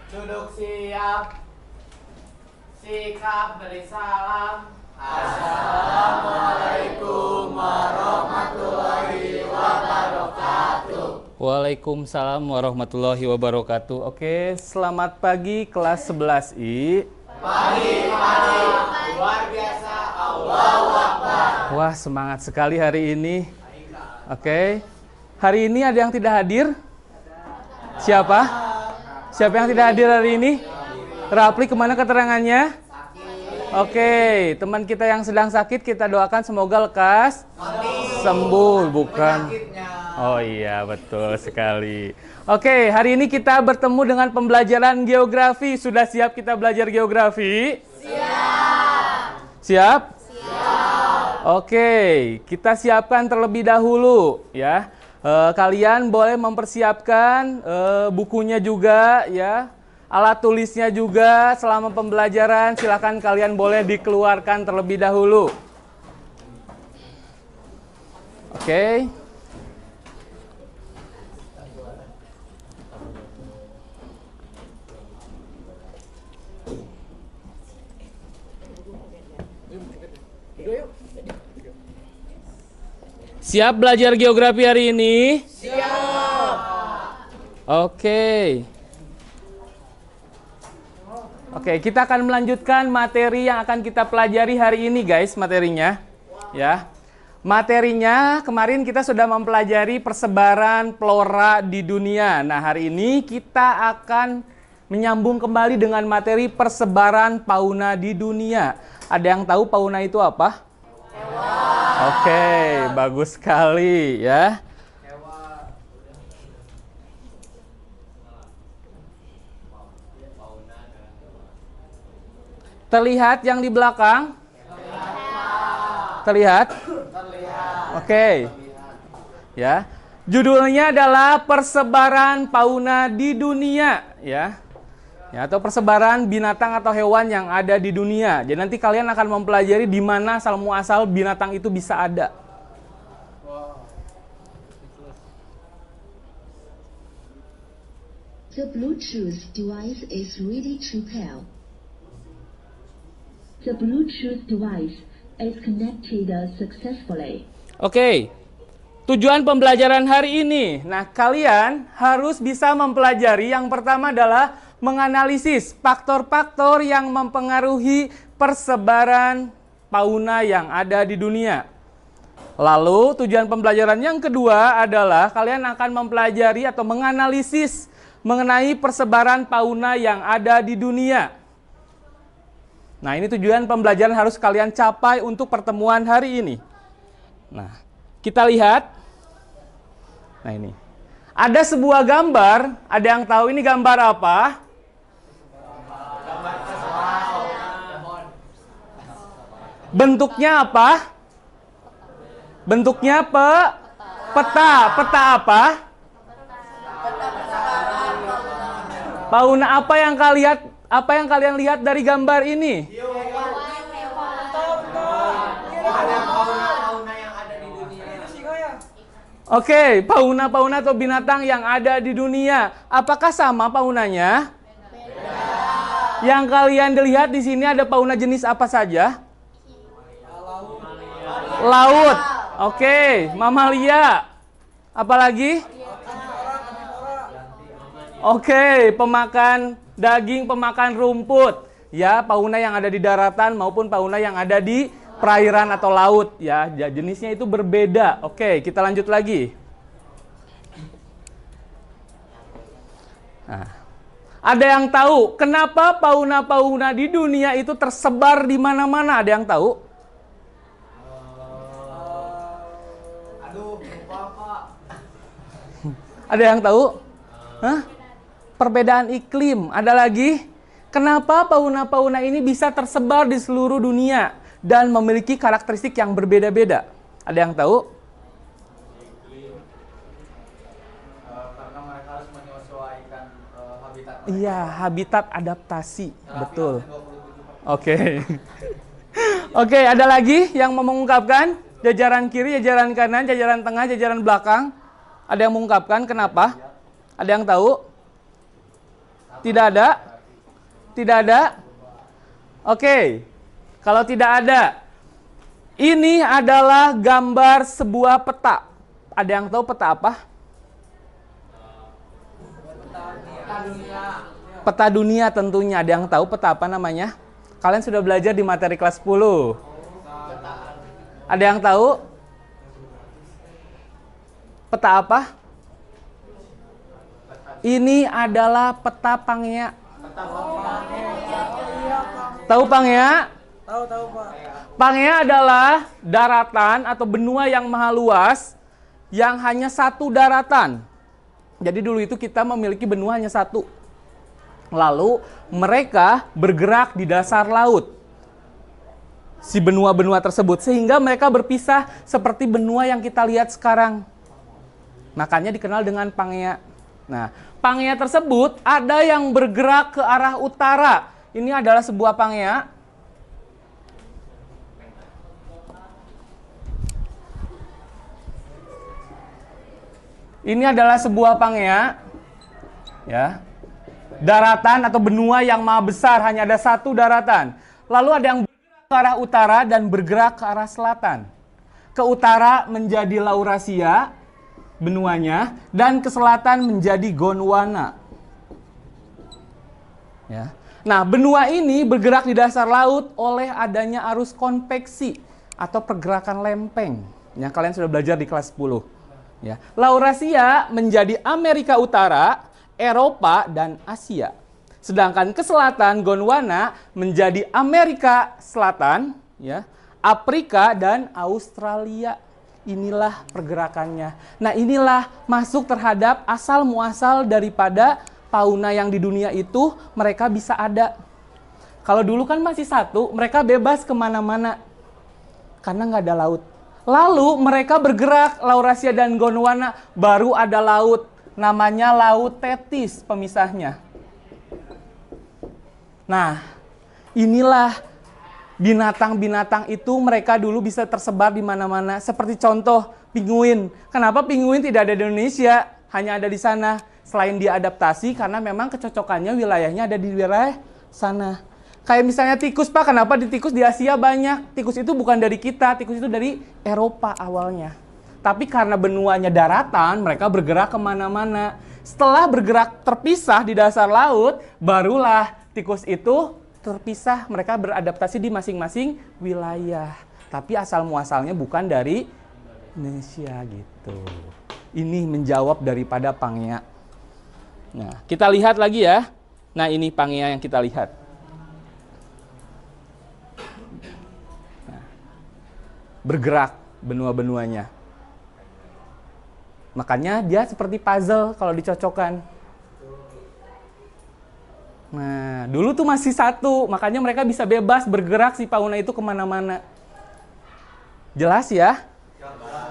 Duduk siap. Sikap beri salam. Assalamualaikum warahmatullahi wabarakatuh. Waalaikumsalam warahmatullahi wabarakatuh. Oke, selamat pagi kelas 11I. Pagi, luar biasa. Allahu Akbar. Wah, semangat sekali hari ini. Oke, hari ini ada yang tidak hadir? Siapa? Siapa yang tidak hadir hari ini? Rapli, kemana keterangannya? Oke, teman kita yang sedang sakit kita doakan semoga lekas sembuh, bukan? Oh iya, betul sekali. Oke, hari ini kita bertemu dengan pembelajaran geografi. Sudah siap kita belajar geografi? Siap. Siap? Siap. Oke, kita siapkan terlebih dahulu ya. Kalian boleh mempersiapkan bukunya juga ya. Alat tulisnya juga selama pembelajaran. Silakan kalian boleh dikeluarkan terlebih dahulu. Oke. Siap belajar geografi hari ini? Siap. Oke. Oke, kita akan melanjutkan materi yang akan kita pelajari hari ini, guys, materinya. Ya. Materinya kemarin kita sudah mempelajari persebaran flora di dunia. Nah, hari ini kita akan menyambung kembali dengan materi persebaran fauna di dunia. Ada yang tahu fauna itu apa? Oke, bagus sekali ya. Terlihat yang di belakang? Terlihat? Oke. Ya. Judulnya adalah persebaran fauna di dunia ya. Ya, atau persebaran binatang atau hewan yang ada di dunia. Jadi nanti kalian akan mempelajari di mana asal muasal binatang itu bisa ada. The Bluetooth device is ready to pair. The Bluetooth device is connected successfully. Oke. Tujuan pembelajaran hari ini. Nah, kalian harus bisa mempelajari yang pertama adalah menganalisis faktor-faktor yang mempengaruhi persebaran fauna yang ada di dunia. Lalu tujuan pembelajaran yang kedua adalah kalian akan mempelajari atau menganalisis mengenai persebaran fauna yang ada di dunia. Nah, ini tujuan pembelajaran harus kalian capai untuk pertemuan hari ini. Nah, kita lihat. Nah, ini. Ada sebuah gambar, ada yang tahu ini gambar apa? Bentuknya apa? Bentuknya peta. Peta apa? Fauna apa yang kalian lihat dari gambar ini? Oke, fauna-fauna atau binatang yang ada di dunia. Apakah sama faunanya? Beda. Yang kalian lihat di sini ada fauna jenis apa saja? Laut. Oke, mamalia. Apalagi? Oke, pemakan daging, pemakan rumput. Ya, fauna yang ada di daratan maupun fauna yang ada di perairan atau laut ya, jenisnya itu berbeda. Oke, kita lanjut lagi. Nah, ada yang tahu kenapa fauna-fauna di dunia itu tersebar di mana-mana? Ada yang tahu? Aduh, lupa Pak. Ada yang tahu? Hah? Perbedaan iklim. Ada lagi? Kenapa fauna-fauna ini bisa tersebar di seluruh dunia dan memiliki karakteristik yang berbeda-beda? Ada yang tahu? Karena mereka harus menyesuaikan habitat. Iya, habitat adaptasi. Betul. Oke. Oke, ada lagi yang mau mengungkapkan? Jajaran kiri, jajaran kanan, jajaran tengah, jajaran belakang. Ada yang mengungkapkan kenapa? Ada yang tahu? Tidak ada? Tidak ada? Oke. Kalau tidak ada, ini adalah gambar sebuah peta. Ada yang tahu peta apa? Peta dunia tentunya. Ada yang tahu peta apa namanya? Kalian sudah belajar di materi kelas 10. Ada yang tahu? Peta apa? Ini adalah peta Pangea. Tahu Pangea? Tahu Pak. Pangea adalah daratan atau benua yang maha luas yang hanya satu daratan. Jadi dulu itu kita memiliki benua hanya satu. Lalu mereka bergerak di dasar laut. Si benua-benua tersebut sehingga mereka berpisah seperti benua yang kita lihat sekarang. Makanya dikenal dengan Pangea. Nah, Pangea tersebut ada yang bergerak ke arah utara. Ini adalah sebuah Pangea. Ini adalah sebuah Pangea, ya, daratan atau benua yang maha besar, hanya ada satu daratan. Lalu ada yang bergerak ke arah utara dan bergerak ke arah selatan. Ke utara menjadi Laurasia, benuanya, dan ke selatan menjadi Gondwana. Ya. Nah, benua ini bergerak di dasar laut oleh adanya arus konveksi atau pergerakan lempeng. Ya, kalian sudah belajar di kelas 10. Ya. Laurasia menjadi Amerika Utara, Eropa, dan Asia. Sedangkan ke selatan Gondwana menjadi Amerika Selatan, ya, Afrika, dan Australia. Inilah pergerakannya. Nah, inilah masuk terhadap asal muasal daripada fauna yang di dunia itu mereka bisa ada. Kalau dulu kan masih satu, mereka bebas kemana-mana karena nggak ada laut. Lalu mereka bergerak, Laurasia dan Gondwana, baru ada laut. Namanya Laut Tetis pemisahnya. Nah, inilah binatang-binatang itu mereka dulu bisa tersebar di mana-mana. Seperti contoh, pinguin. Kenapa pinguin tidak ada di Indonesia? Hanya ada di sana. Selain dia adaptasi, karena memang kecocokannya wilayahnya ada di wilayah sana. Kayak misalnya tikus, Pak. Kenapa di tikus di Asia banyak? Tikus itu bukan dari kita, tikus itu dari Eropa awalnya. Tapi karena benuanya daratan, mereka bergerak kemana-mana. Setelah bergerak terpisah di dasar laut, barulah tikus itu terpisah. Mereka beradaptasi di masing-masing wilayah. Tapi asal muasalnya bukan dari Indonesia gitu. Ini menjawab daripada Pangea. Nah, kita lihat lagi ya. Nah, ini Pangea yang kita lihat. Bergerak benua-benuanya. Makanya dia seperti puzzle kalau dicocokkan. Nah, dulu tuh masih satu, makanya mereka bisa bebas bergerak si fauna itu kemana-mana. Jelas ya?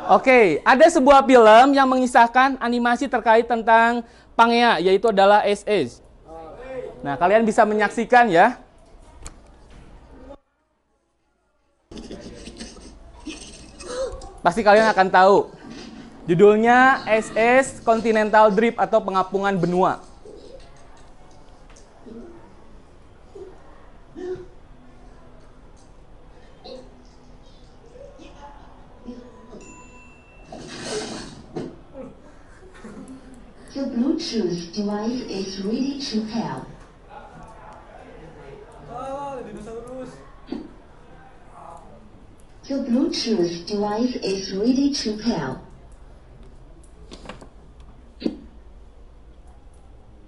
Oke, ada sebuah film yang mengisahkan animasi terkait tentang Pangea, yaitu adalah SS. Nah, kalian bisa menyaksikan ya. Pasti kalian akan tahu. Judulnya SS Continental Drift atau pengapungan benua. Your Bluetooth device is ready to pair. Your Bluetooth device is ready to pair.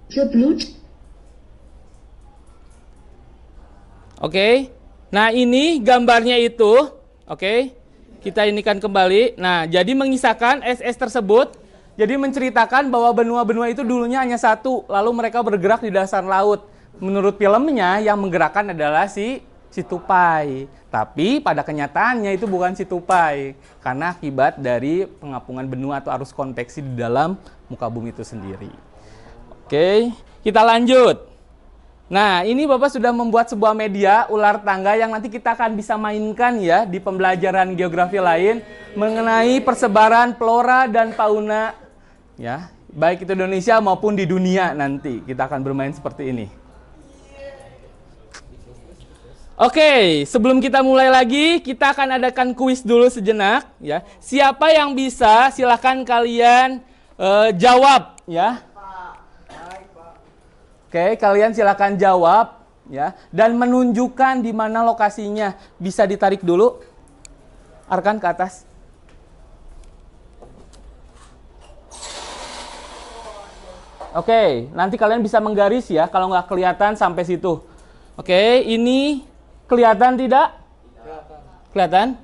Your Bluetooth. Oke. Nah, ini gambarnya itu. Oke. Kita inikan kembali. Nah, jadi mengisahkan SS tersebut. Jadi menceritakan bahwa benua-benua itu dulunya hanya satu. Lalu mereka bergerak di dasar laut. Menurut filmnya yang menggerakkan adalah si tupai. Tapi pada kenyataannya itu bukan si tupai. Karena akibat dari pengapungan benua atau arus konveksi di dalam muka bumi itu sendiri. Oke, kita lanjut. Nah, ini Bapak sudah membuat sebuah media ular tangga yang nanti kita akan bisa mainkan ya di pembelajaran geografi lain mengenai persebaran flora dan fauna ya baik itu Indonesia maupun di dunia nanti kita akan bermain seperti ini. Oke, sebelum kita mulai lagi, kita akan adakan kuis dulu sejenak, ya. Siapa yang bisa, silakan kalian jawab, ya. Oke, kalian silakan jawab, ya, dan menunjukkan di mana lokasinya. Bisa ditarik dulu, Arkan ke atas. Oke, nanti kalian bisa menggaris ya, kalau nggak kelihatan sampai situ. Oke, ini kelihatan tidak? Kelihatan?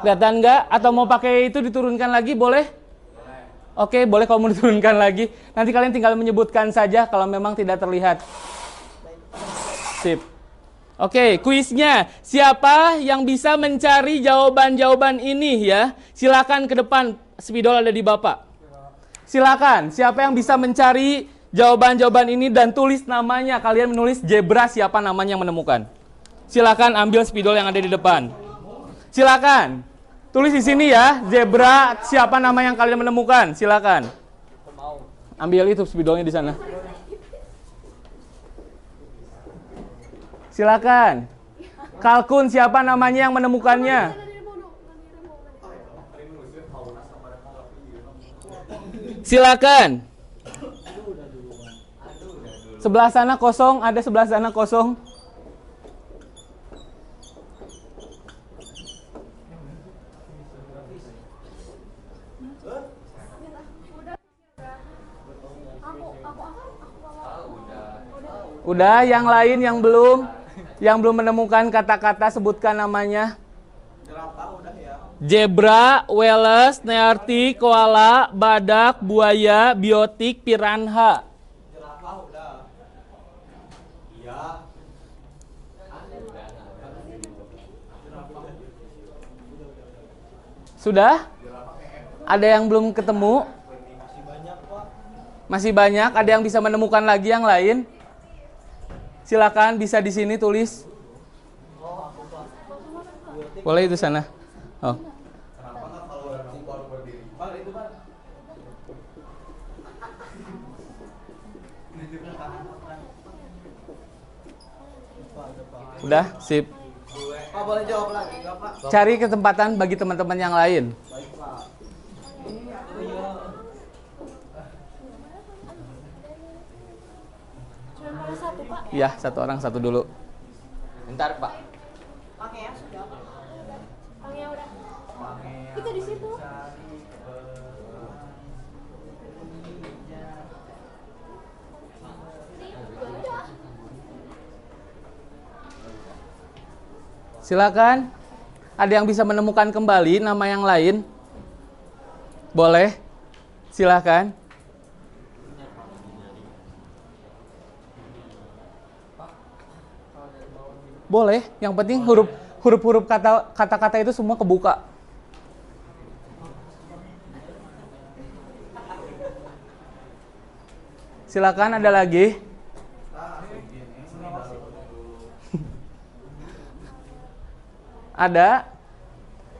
Kelihatan nggak? Atau mau pakai itu diturunkan lagi, boleh? Oke, boleh kalau mau diturunkan lagi. Nanti kalian tinggal menyebutkan saja kalau memang tidak terlihat. Sip. Oke, kuisnya. Siapa yang bisa mencari jawaban-jawaban ini ya? Silakan ke depan. Spidol ada di Bapak. Silakan. Siapa yang bisa mencari jawaban-jawaban ini dan tulis namanya. Kalian menulis zebra siapa namanya yang menemukan. Silakan ambil spidol yang ada di depan. Silakan. Tulis di sini ya, zebra siapa nama yang kalian menemukan. Silakan. Ambil itu spidolnya di sana. Silakan. Kalkun siapa namanya yang menemukannya? Silakan. Sebelah sana kosong, ada sebelah sana kosong. Udah, yang lain yang belum menemukan kata-kata sebutkan namanya. Zebra, whales, nearti, koala, badak, buaya, biotik, piranha. Jerapah udah. Iya. Sudah? Ada yang belum ketemu? Masih banyak, Pak. Masih banyak, ada yang bisa menemukan lagi yang lain? Silakan bisa di sini tulis. Boleh itu sana. Oh. Kenapa nggak kalau orang baru berdiri? Pak, itu Pak. Udah, sip. Pak, boleh jawab lagi nggak, Pak? Cari kesempatan bagi teman-teman yang lain. Baik, Pak. Iya, satu orang satu dulu. Bentar, Pak. Oke ya, sudah. Oke ya udah. Itu di situ. Silakan. Ada yang bisa menemukan kembali nama yang lain? Boleh. Silakan. Boleh, yang penting huruf-huruf kata-kata itu semua kebuka. Silakan, ada lagi. Ada.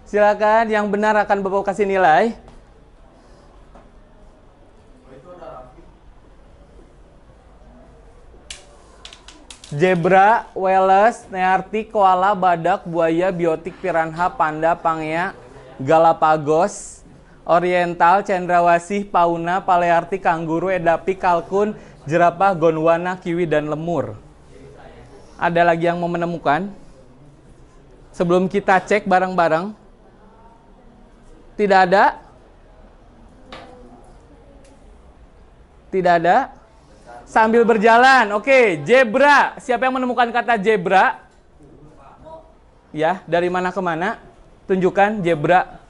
Silakan, yang benar akan Bapak kasih nilai. Zebra, whales, nearti, koala, badak, buaya, biotik, piranha, panda, pangea, Galapagos, oriental, cendrawasih, pauna, palearti, kangguru, edapi, kalkun, jerapah, gondwana, kiwi, dan lemur. Ada lagi yang mau menemukan? Sebelum kita cek bareng-bareng. Tidak ada? Tidak ada? Sambil berjalan, oke, zebra. Siapa yang menemukan kata zebra? Ya, dari mana ke mana? Tunjukkan zebra.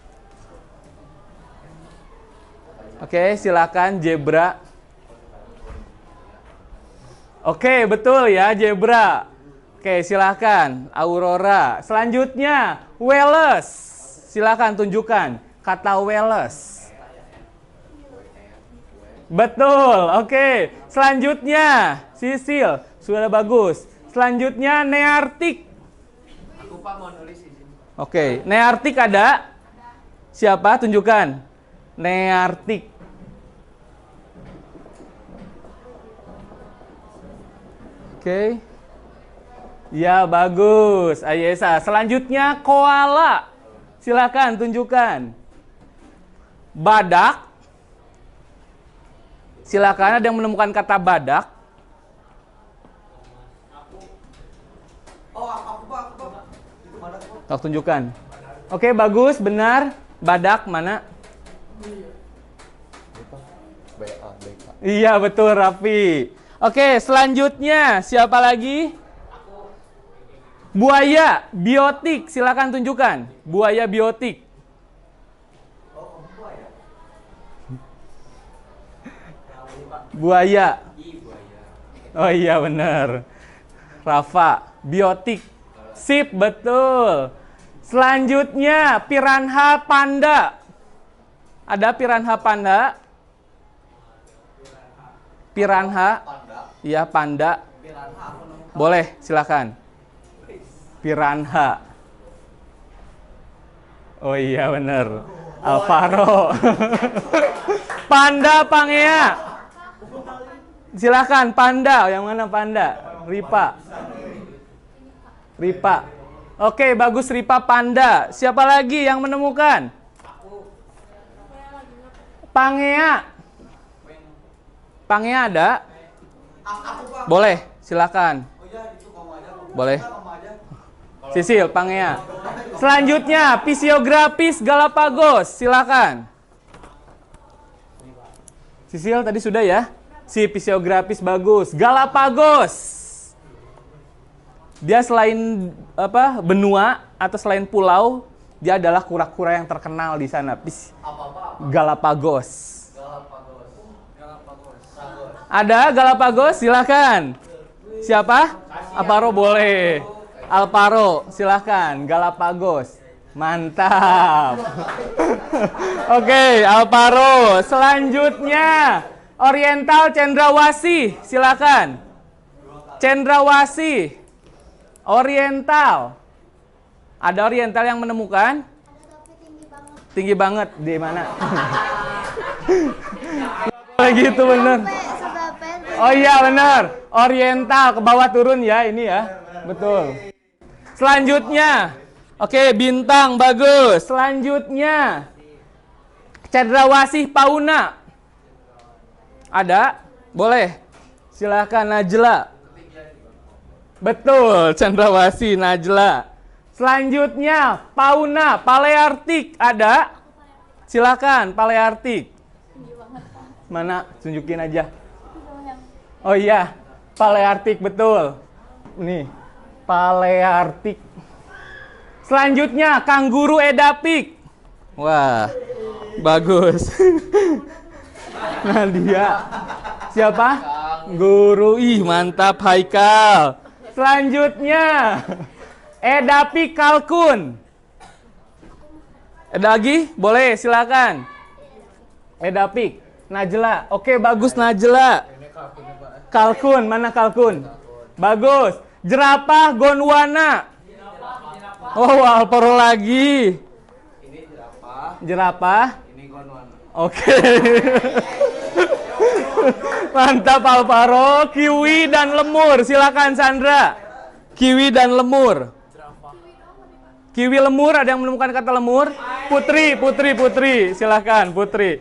Oke, silakan zebra. Oke, betul ya, zebra. Oke, silakan Aurora. Selanjutnya, whales. Silakan tunjukkan kata whales. Betul, oke. Selanjutnya, Sisil, sudah bagus. Selanjutnya, neartik. Aku Pak mau nulis di sini. Oke, neartik ada? Siapa? Tunjukkan. Neartik. Oke. Ya, bagus. Ayesa. Selanjutnya koala. Silakan tunjukkan. Badak. Silakan, ada yang menemukan kata badak. Oh, aku Pak. Itu mana Pak? Sok tunjukkan. Oke, bagus, benar. Badak mana? BK. Iya, betul, Raffi. Oke, selanjutnya siapa lagi? Buaya biotik, silakan tunjukkan. Buaya biotik. Buaya. Oh iya, benar. Rafa, biotik. Sip, betul. Selanjutnya, piranha panda. Ada piranha panda? Piranha? Iya, panda. Boleh, silakan. Piranha. Oh iya, benar. Alvaro. Panda Pangea. Silakan, panda. Yang mana panda? Ripa. Ripa. Oke, bagus, Ripa panda. Siapa lagi yang menemukan? Pangea. Pangea ada? Boleh, silakan. Boleh. Sisil, Pangea. Selanjutnya, fisiografis Galapagos. Silakan. Sisil tadi sudah ya? Si fisiografis bagus. Galapagos. Dia selain apa benua atau selain pulau, dia adalah kura-kura yang terkenal di sana. Galapagos. Ada Galapagos, silakan. Siapa? Alvaro boleh. Alvaro, silakan. Galapagos. Mantap. Oke, Alvaro. Selanjutnya, Oriental Cendrawasih, silakan. Cendrawasih. Oriental. Ada Oriental yang menemukan? Tinggi banget. Di mana? Gitu bener. Oh iya benar. Oriental ke bawah turun ya ini ya. Betul. Selanjutnya. Oke, bintang bagus. Selanjutnya. Cendrawasih Pauna. Ada? Boleh. Silakan Najla. Betul, Cendrawasih Najla. Selanjutnya, Pauna, Paleartik ada? Silakan, Paleartik. Mana? Tunjukin aja. Oh iya, Paleartik betul. Nih, Paleartik. Selanjutnya, Kanguru Edapik. Wah, bagus. Nadia. Siapa? Guru. Ih, mantap Haikal. Selanjutnya, Edapik kalkun. Ada lagi? Boleh, silakan. Edapik. Najla. Oke, bagus Najla. Kalkun, mana kalkun? Bagus. Jerapah Gondwana. Oh, Alvaro lagi. Ini jerapah. Jerapah. Ini Gondwana. Oke. Mantap Alvaro. Kiwi dan lemur. Silakan Sandra. Kiwi dan lemur. Kiwi lemur, ada yang menemukan kata lemur? Putri. Silakan Putri.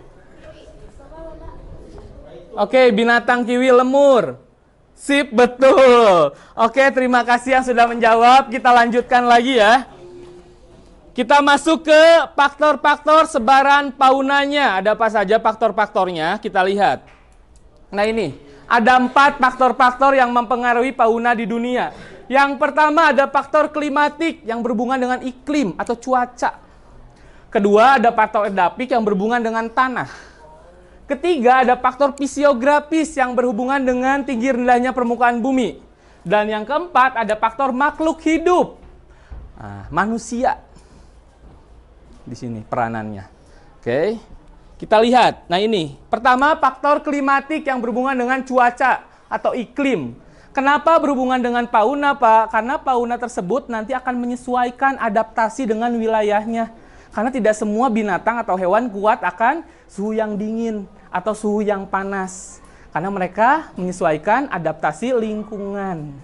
Oke, binatang kiwi lemur. Sip, betul. Oke, terima kasih yang sudah menjawab. Kita lanjutkan lagi ya. Kita masuk ke faktor-faktor sebaran faunanya. Ada apa saja faktor-faktornya? Kita lihat. Nah ini, ada 4 faktor-faktor yang mempengaruhi fauna di dunia. Yang pertama ada faktor klimatik yang berhubungan dengan iklim atau cuaca. Kedua ada faktor edapik yang berhubungan dengan tanah. Ketiga ada faktor fisiografis yang berhubungan dengan tinggi rendahnya permukaan bumi. Dan yang keempat ada faktor makhluk hidup. Nah, manusia. Di sini peranannya. Oke. Kita lihat. Nah ini, pertama faktor klimatik yang berhubungan dengan cuaca atau iklim. Kenapa berhubungan dengan fauna, Pak? Karena fauna tersebut nanti akan menyesuaikan adaptasi dengan wilayahnya. Karena tidak semua binatang atau hewan kuat akan suhu yang dingin atau suhu yang panas. Karena mereka menyesuaikan adaptasi lingkungan.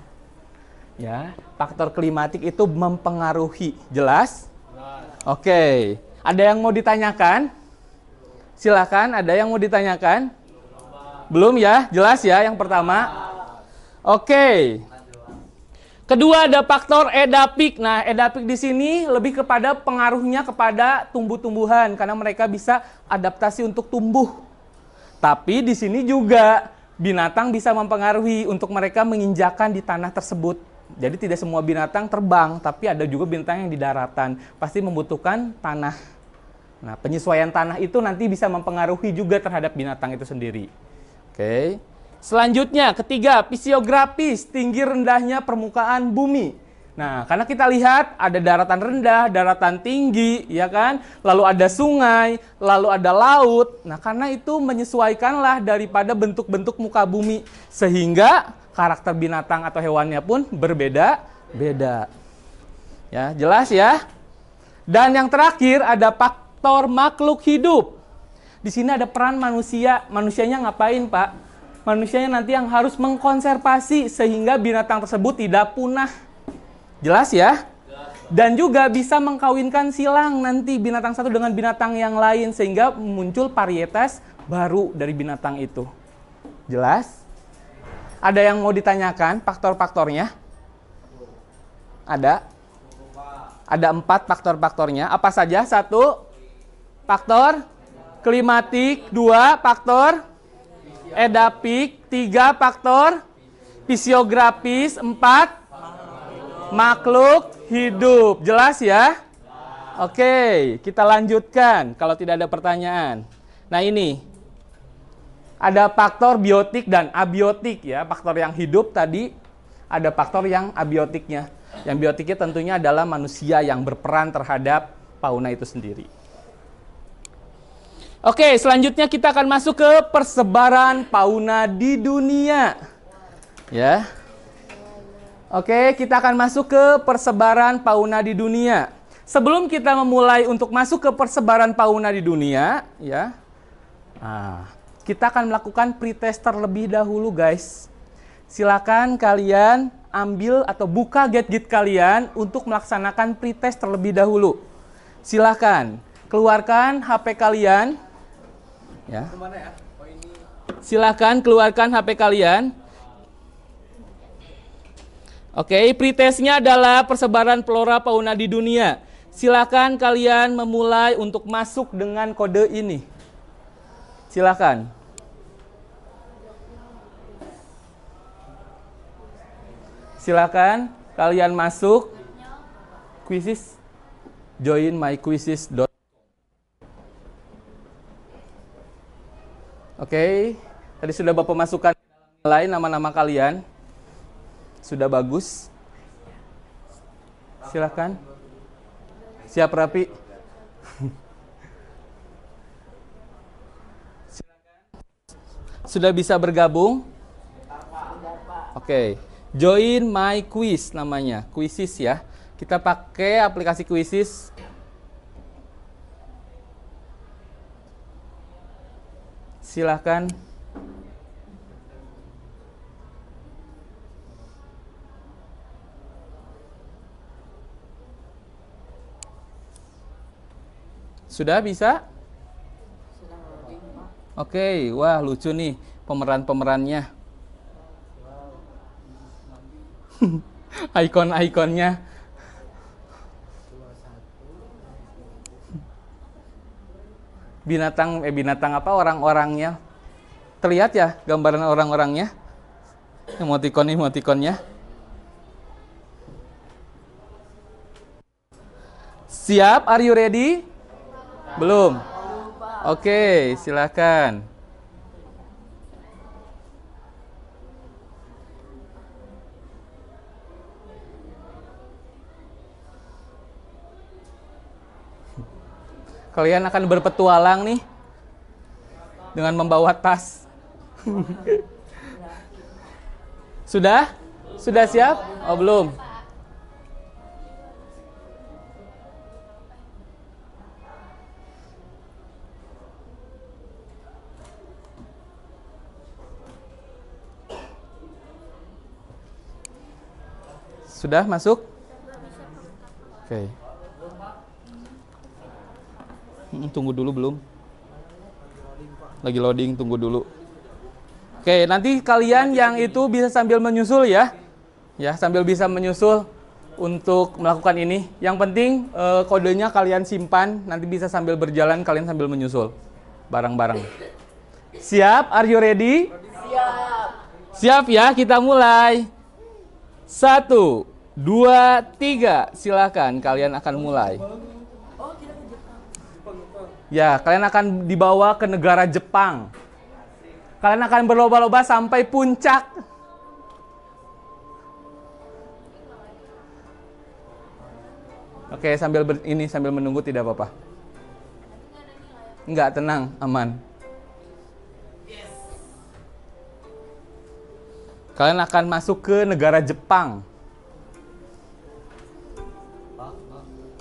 Ya, faktor klimatik itu mempengaruhi. Jelas? Oke. Ada yang mau ditanyakan? Silakan, ada yang mau ditanyakan? Belum ya? Jelas ya yang pertama? Oke. Kedua ada faktor edapik. Nah, edapik di sini lebih kepada pengaruhnya kepada tumbuh-tumbuhan karena mereka bisa adaptasi untuk tumbuh. Tapi di sini juga binatang bisa mempengaruhi untuk mereka menginjakan di tanah tersebut. Jadi tidak semua binatang terbang, tapi ada juga binatang yang di daratan. Pasti membutuhkan tanah. Nah, penyesuaian tanah itu nanti bisa mempengaruhi juga terhadap binatang itu sendiri. Oke. Selanjutnya, ketiga, fisiografis, tinggi rendahnya permukaan bumi. Nah, karena kita lihat ada daratan rendah, daratan tinggi, ya kan? Lalu ada sungai, lalu ada laut. Nah, karena itu menyesuaikanlah daripada bentuk-bentuk muka bumi. Sehingga karakter binatang atau hewannya pun berbeda-beda. Ya, jelas ya? Dan yang terakhir ada faktor makhluk hidup. Di sini ada peran manusia. Manusianya ngapain, Pak? Manusianya nanti yang harus mengkonservasi sehingga binatang tersebut tidak punah. Jelas ya? Dan juga bisa mengkawinkan silang nanti binatang satu dengan binatang yang lain sehingga muncul varietas baru dari binatang itu. Jelas? Ada yang mau ditanyakan faktor-faktornya? Ada? Ada 4 faktor-faktornya. Apa saja? 1, faktor klimatik. 2, faktor edapik. 3, faktor fisiografis. 4, makhluk hidup. Jelas ya? Oke, kita lanjutkan kalau tidak ada pertanyaan. Nah ini, ada faktor biotik dan abiotik ya. Faktor yang hidup tadi, ada faktor yang abiotiknya. Yang biotiknya tentunya adalah manusia yang berperan terhadap fauna itu sendiri. Oke, selanjutnya kita akan masuk ke persebaran fauna di dunia. Ya. Oke, kita akan masuk ke persebaran fauna di dunia. Sebelum kita memulai untuk masuk ke persebaran fauna di dunia, ya. Kita akan melakukan pretest terlebih dahulu, guys. Silakan kalian ambil atau buka gadget kalian untuk melaksanakan pretest terlebih dahulu. Silakan keluarkan HP kalian. Ya. Silakan keluarkan HP kalian. Oke, pretestnya adalah persebaran flora fauna di dunia. Silakan kalian memulai untuk masuk dengan kode ini. Silakan. Silakan kalian masuk quizzes, join my quizzes. Oke, tadi sudah Bapak masukkan lain nama-nama kalian. Sudah bagus. Silakan. Siap rapi. Sudah bisa bergabung? Oke. Join my quiz namanya. Quizzes ya. Kita pakai aplikasi quizzes. Silakan. Sudah bisa? Oke, wah lucu nih pemeran-pemerannya. Ikon-ikonnya. Binatang apa orang-orangnya. Terlihat ya gambaran orang-orangnya. Emoticon-emoticonnya. Siap? Are you ready? Belum? Oke, silakan. Kalian akan berpetualang nih dengan membawa tas. Sudah? Sudah siap? Oh, belum. Sudah masuk? Oke. Tunggu dulu belum? Lagi loading, tunggu dulu. Oke, nanti kalian yang itu bisa sambil menyusul ya. Ya, sambil bisa menyusul untuk melakukan ini. Yang penting kodenya kalian simpan, nanti bisa sambil berjalan kalian sambil menyusul bareng-bareng. Siap? Are you ready? Siap. Siap ya, kita mulai. 1, 2, 3. Silakan, kalian akan mulai. Ya, kalian akan dibawa ke negara Jepang. Kalian akan berlomba-lomba sampai puncak. Oke, sambil sambil menunggu tidak apa-apa. Enggak, tenang, aman. Kalian akan masuk ke negara Jepang.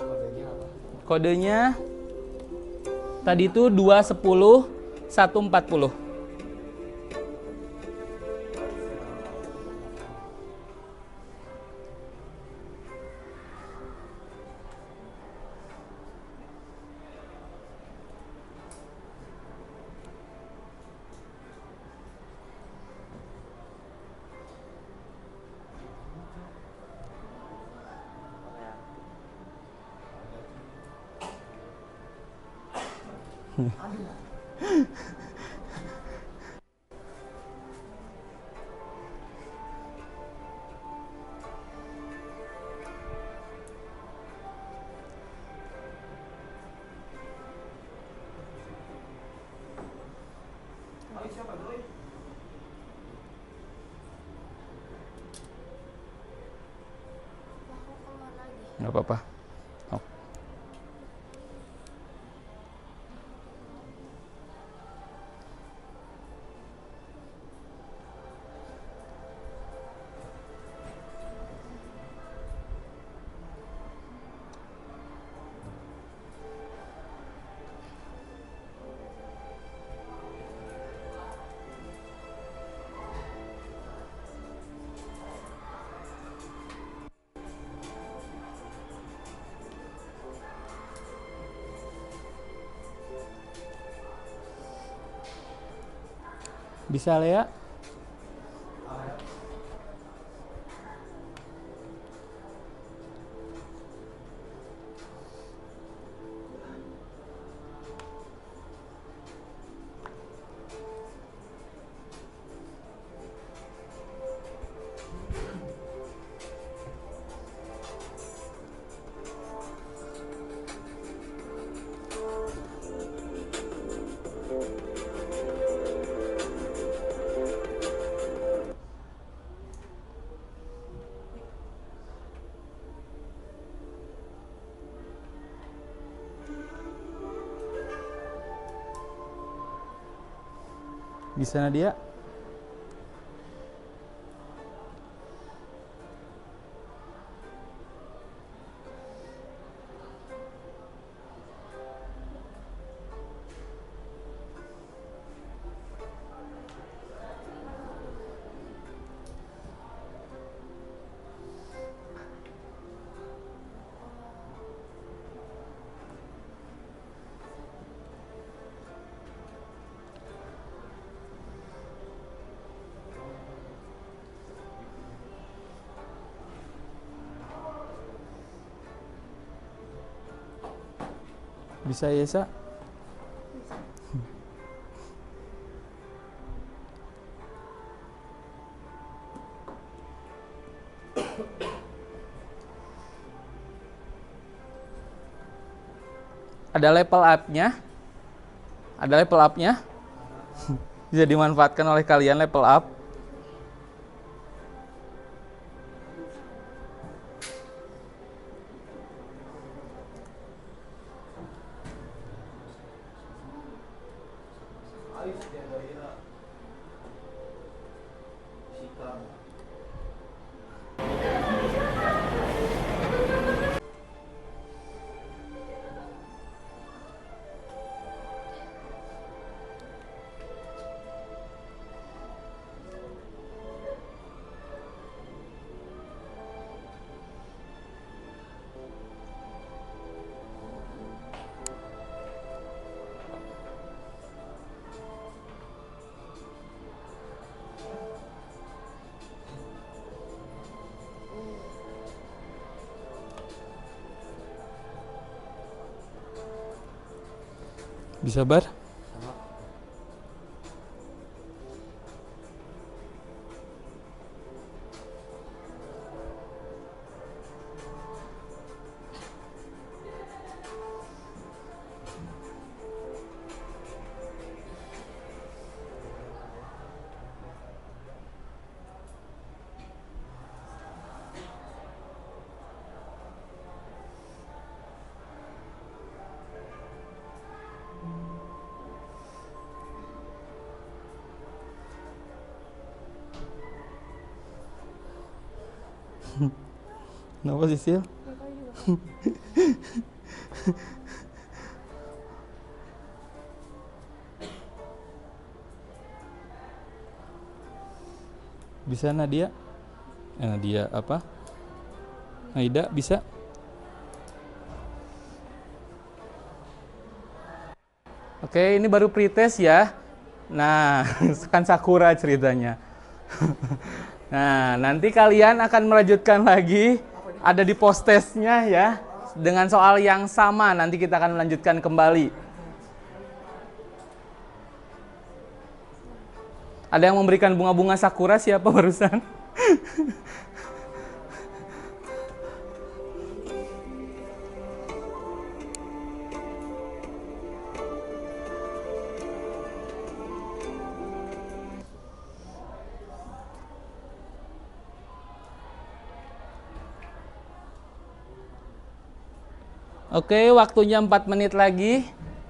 Kodenya apa? Kodenya tadi itu 210 140. Nggak apa-apa. Oh. Bisa, Lea? Bisa, Nadia? Bisa, Yesa? Ada level up-nya. Ada level up-nya. Bisa dimanfaatkan oleh kalian level up. Bisa bar? Kenapa sih, Sil? Bisa Nadia? Nadia apa? Aida bisa? Oke, ini baru pretest ya. Nah, kan Sakura ceritanya. Nah, nanti kalian akan melanjutkan lagi, ada di post testnya ya, dengan soal yang sama, nanti kita akan melanjutkan kembali. Ada yang memberikan bunga-bunga sakura, siapa barusan? Oke, waktunya 4 menit lagi.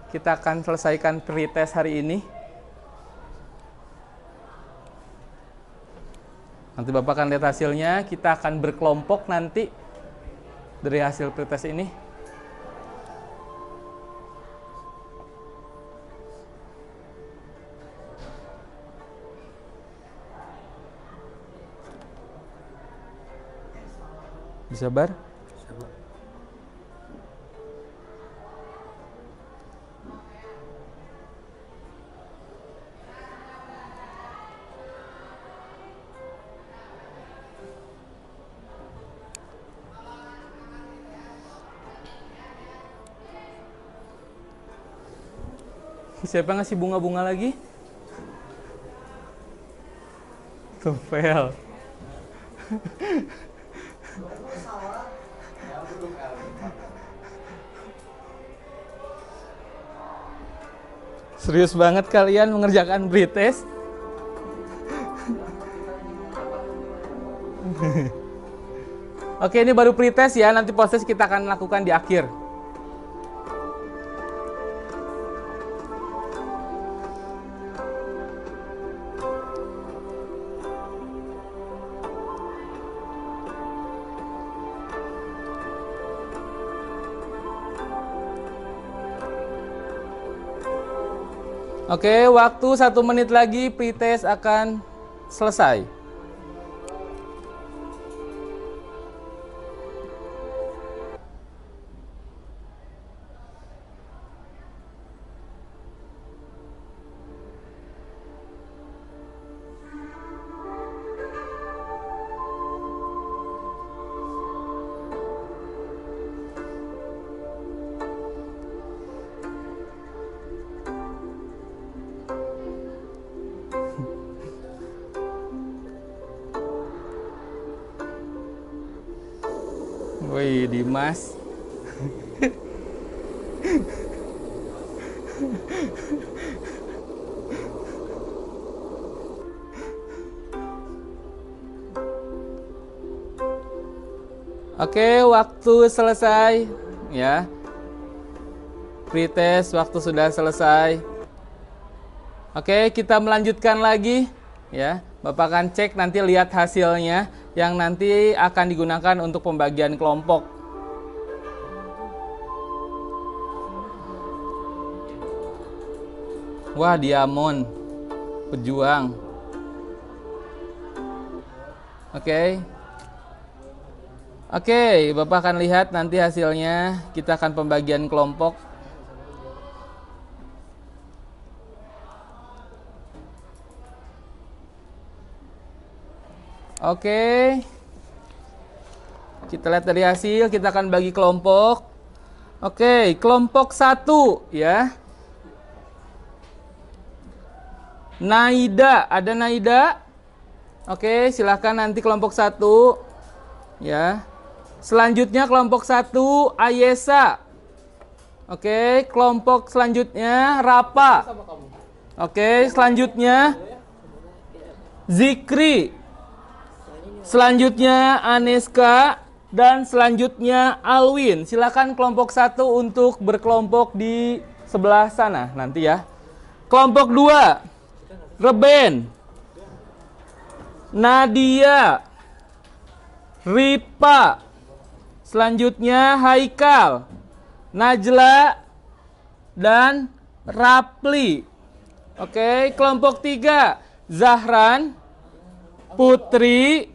Kita akan selesaikan pretest hari ini. Nanti Bapak akan lihat hasilnya. Kita akan berkelompok nanti dari hasil pretest ini. Bisa bar? Siapa ngasih bunga-bunga lagi? Tufel. Serius banget kalian mengerjakan pretest? Oke, ini baru pretest ya, nanti proses kita akan lakukan di akhir. Oke, waktu 1 menit lagi pretest akan selesai. Wih, Dimas. Oke, waktu selesai ya. Pretest waktu sudah selesai. Oke, kita melanjutkan lagi ya. Bapak akan cek nanti lihat hasilnya yang nanti akan digunakan untuk pembagian kelompok. Wah, Diamond, pejuang. Oke. Oke, Bapak akan lihat nanti hasilnya. Kita akan pembagian kelompok. Oke. Kita lihat dari hasil, kita akan bagi kelompok. Oke, kelompok 1 ya. Naida, ada Naida? Oke, silahkan nanti kelompok 1. Ya. Selanjutnya kelompok 1, Ayesa. Oke, kelompok selanjutnya Rapa. Oke, selanjutnya Zikri. Selanjutnya Aneska dan selanjutnya Alwin. Silakan kelompok 1 untuk berkelompok di sebelah sana nanti ya. Kelompok 2, Reben, Nadia, Ripa. Selanjutnya Haikal, Najla dan Rapli. Oke, kelompok 3, Zahran, Putri,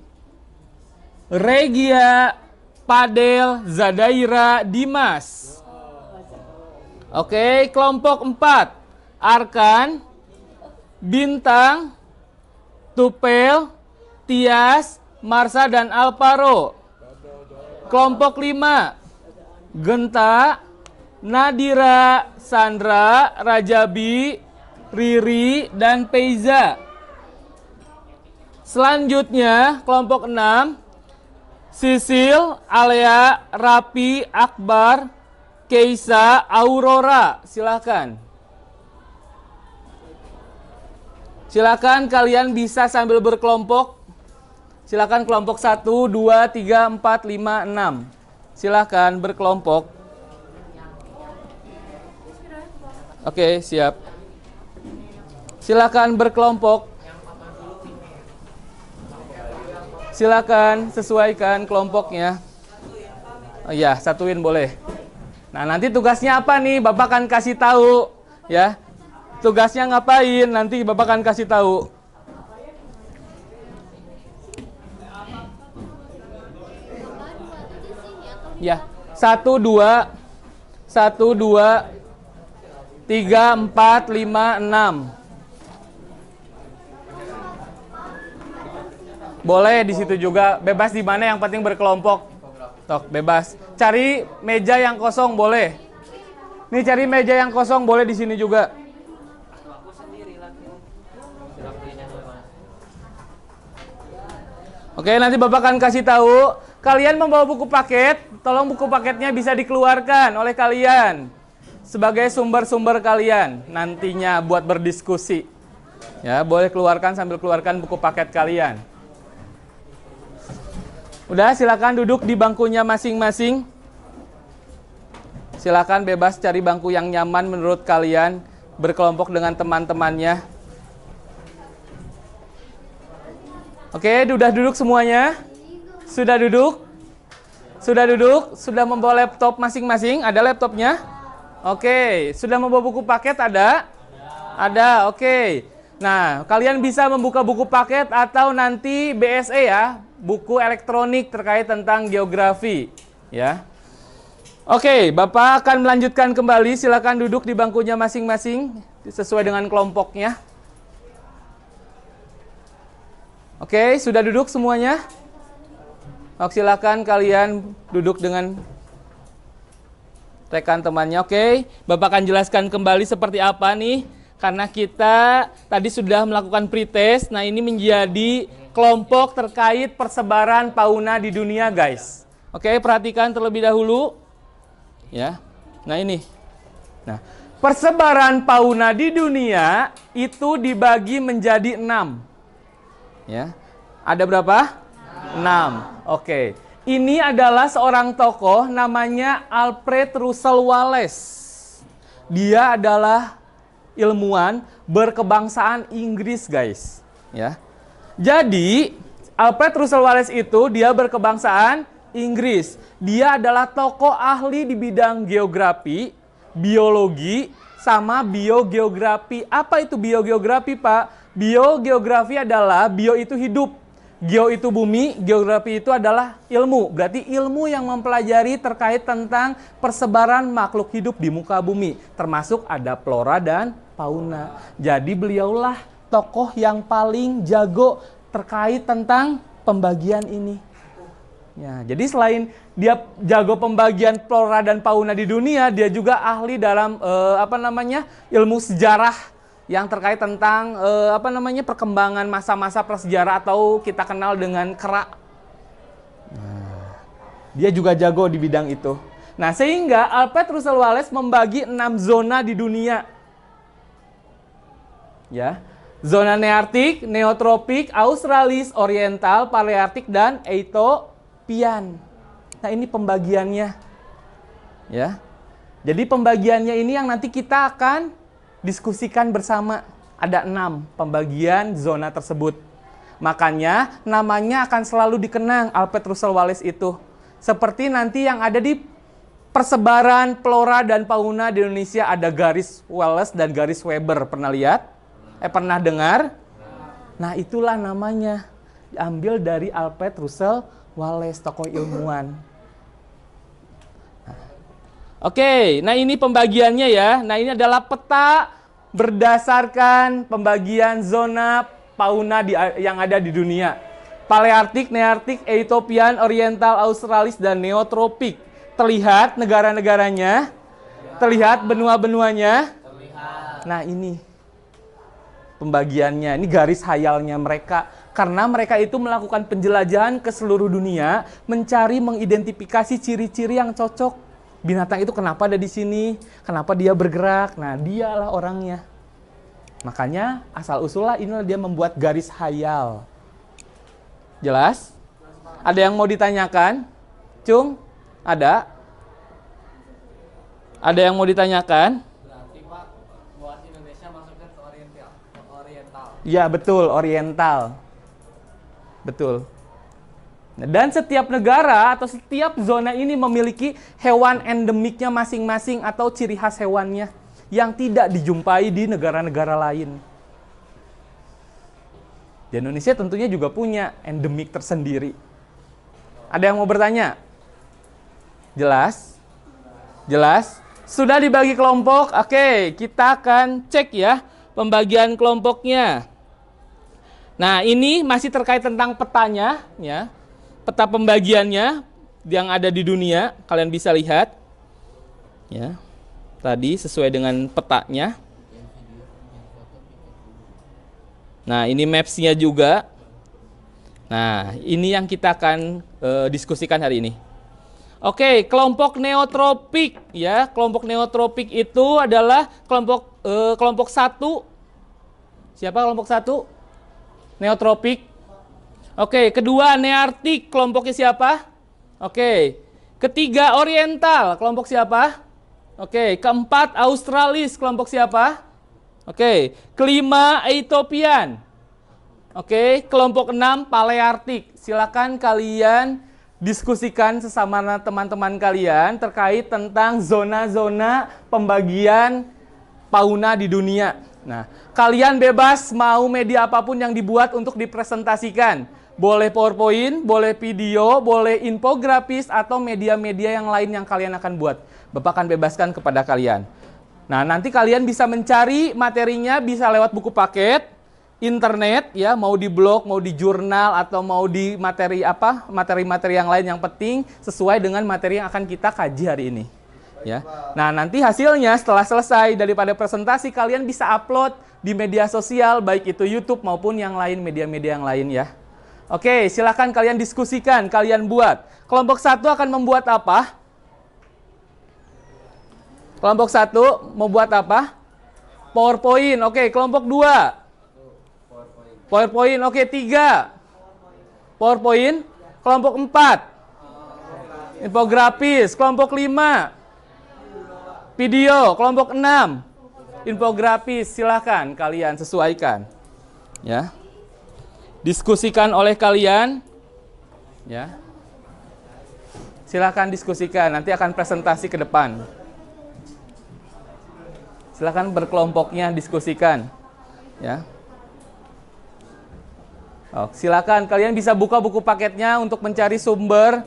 Regia, Padel, Zadaira, Dimas. Oke, kelompok 4, Arkan, Bintang, Tupel, Tias, Marsa dan Alvaro. Kelompok 5, Genta, Nadira, Sandra, Rajabi, Riri, dan Peiza. Selanjutnya kelompok 6, Sisil, Alea, Rapi, Akbar, Keisa, Aurora. Silakan. Silakan kalian bisa sambil berkelompok. Silakan kelompok 1, 2, 3, 4, 5, 6. Silakan berkelompok. Oke, siap. Silakan berkelompok. Silakan sesuaikan kelompoknya. Oh iya, satuin boleh. Nah, nanti tugasnya apa nih? Bapak akan kasih tahu, ya. Tugasnya ngapain? Nanti Bapak akan kasih tahu. Ya, 1, 2, 1, 2, 3, 4, 5, 6. Boleh di situ juga, bebas di mana yang penting berkelompok. Tok, bebas. Cari meja yang kosong boleh. Nih cari meja yang kosong boleh di sini juga. Oke, nanti Bapak akan kasih tahu. Kalian membawa buku paket, tolong buku paketnya bisa dikeluarkan oleh kalian sebagai sumber-sumber kalian nantinya buat berdiskusi. Ya, boleh keluarkan sambil keluarkan buku paket kalian. Udah, silakan duduk di bangkunya masing-masing. Silakan bebas cari bangku yang nyaman menurut kalian, berkelompok dengan teman-temannya. Oke, sudah duduk semuanya? Sudah duduk? Sudah duduk? Sudah membawa laptop masing-masing? Ada laptopnya? Oke, sudah membawa buku paket ada? Ada, oke. Nah, kalian bisa membuka buku paket atau nanti BSE ya, buku elektronik terkait tentang geografi, ya. Oke, Bapak akan melanjutkan kembali. Silakan duduk di bangkunya masing-masing sesuai dengan kelompoknya. Oke, sudah duduk semuanya? Oke, silakan kalian duduk dengan rekan temannya. Oke, Bapak akan jelaskan kembali seperti apa nih. Karena kita tadi sudah melakukan pretest. Nah, ini menjadi kelompok terkait persebaran fauna di dunia, guys. Oke, perhatikan terlebih dahulu. Ya. Nah, ini. Nah, persebaran fauna di dunia itu dibagi menjadi 6. Ya. Ada berapa? 6. Oke. Ini adalah seorang tokoh namanya Alfred Russel Wallace. Dia adalah ilmuwan berkebangsaan Inggris, guys. Ya. Jadi, Alfred Russel Wallace itu dia berkebangsaan Inggris. Dia adalah tokoh ahli di bidang geografi, biologi, sama biogeografi. Apa itu biogeografi, Pak? Biogeografi adalah bio itu hidup. Geo itu bumi, geografi itu adalah ilmu. Berarti ilmu yang mempelajari terkait tentang persebaran makhluk hidup di muka bumi. Termasuk ada flora dan fauna. Jadi beliaulah tokoh yang paling jago terkait tentang pembagian ini. Ya, jadi selain dia jago pembagian flora dan fauna di dunia, dia juga ahli dalam ilmu sejarah yang terkait tentang perkembangan masa-masa prasejarah atau kita kenal dengan Kera. Nah, dia juga jago di bidang itu. Nah, sehingga Alfred Russel Wallace membagi 6 zona di dunia. Ya. Zona Nearktik, Neotropik, Australis, Oriental, Palearktik, dan Ethiopian. Nah, ini pembagiannya. Ya. Jadi pembagiannya ini yang nanti kita akan diskusikan bersama. Ada 6 pembagian zona tersebut. Makanya namanya akan selalu dikenang Alfred Russel Wallace itu. Seperti nanti yang ada di persebaran flora dan fauna di Indonesia ada garis Wallace dan garis Weber. Pernah lihat? Pernah dengar? Nah, itulah namanya. Diambil dari Alfred Russel Wallace, tokoh ilmuwan. Oke, nah ini pembagiannya ya. Nah, ini adalah peta berdasarkan pembagian zona fauna yang ada di dunia. Palearktik, Nearktik, Ethiopian, Oriental, Australis, dan Neotropik. Terlihat negara-negaranya? Terlihat benua-benuanya? Nah, ini pembagiannya. Ini garis hayalnya mereka. Karena mereka itu melakukan penjelajahan ke seluruh dunia, mencari mengidentifikasi ciri-ciri yang cocok. Binatang itu kenapa ada di sini? Kenapa dia bergerak? Nah, dialah orangnya. Makanya asal-usulnya inilah dia membuat garis hayal. Jelas? Ada yang mau ditanyakan? Cung? Ada? Ada yang mau ditanyakan? Berarti Pak, buat Indonesia masuknya ke Oriental. Ya, betul, Oriental. Betul. Nah, dan setiap negara atau setiap zona ini memiliki hewan endemiknya masing-masing atau ciri khas hewannya yang tidak dijumpai di negara-negara lain. Di Indonesia tentunya juga punya endemik tersendiri. Ada yang mau bertanya? Jelas? Jelas? Sudah dibagi kelompok? Oke, kita akan cek ya pembagian kelompoknya. Nah, ini masih terkait tentang petanya ya. Peta pembagiannya yang ada di dunia, kalian bisa lihat. Ya. Tadi sesuai dengan petanya. Nah, ini maps-nya juga. Nah, ini yang kita akan diskusikan hari ini. Oke, kelompok neotropik ya. Kelompok neotropik itu adalah kelompok 1. Siapa kelompok 1? Neotropik. Oke, kedua Nearktik, kelompoknya siapa? Oke. Ketiga Oriental, kelompok siapa? Oke, keempat Australis, kelompok siapa? Oke, kelima Ethiopian. Oke, kelompok 6 Palearktik. Silakan kalian diskusikan sesama teman-teman kalian terkait tentang zona-zona pembagian fauna di dunia. Nah, kalian bebas mau media apapun yang dibuat untuk dipresentasikan. Boleh PowerPoint, boleh video, boleh infografis, atau media-media yang lain yang kalian akan buat. Bapak akan bebaskan kepada kalian. Nah, nanti kalian bisa mencari materinya bisa lewat buku paket, internet, ya, mau di blog, mau di jurnal, atau mau di materi-materi yang lain yang penting sesuai dengan materi yang akan kita kaji hari ini. Ya. Nah, nanti hasilnya setelah selesai daripada presentasi kalian bisa upload di media sosial baik itu YouTube maupun yang lain, media-media yang lain ya. Oke, silakan kalian diskusikan, kalian buat. Kelompok 1 akan membuat apa? Kelompok 1 membuat apa? PowerPoint. Oke, kelompok 2. PowerPoint. Oke, 3. PowerPoint. Kelompok 4. Infografis. Kelompok 5. Video, kelompok 6, infografis, silakan kalian sesuaikan, ya. Diskusikan oleh kalian, ya. Silakan diskusikan, nanti akan presentasi ke depan. Silakan berkelompoknya diskusikan, ya. Oh, silakan kalian bisa buka buku paketnya untuk mencari sumber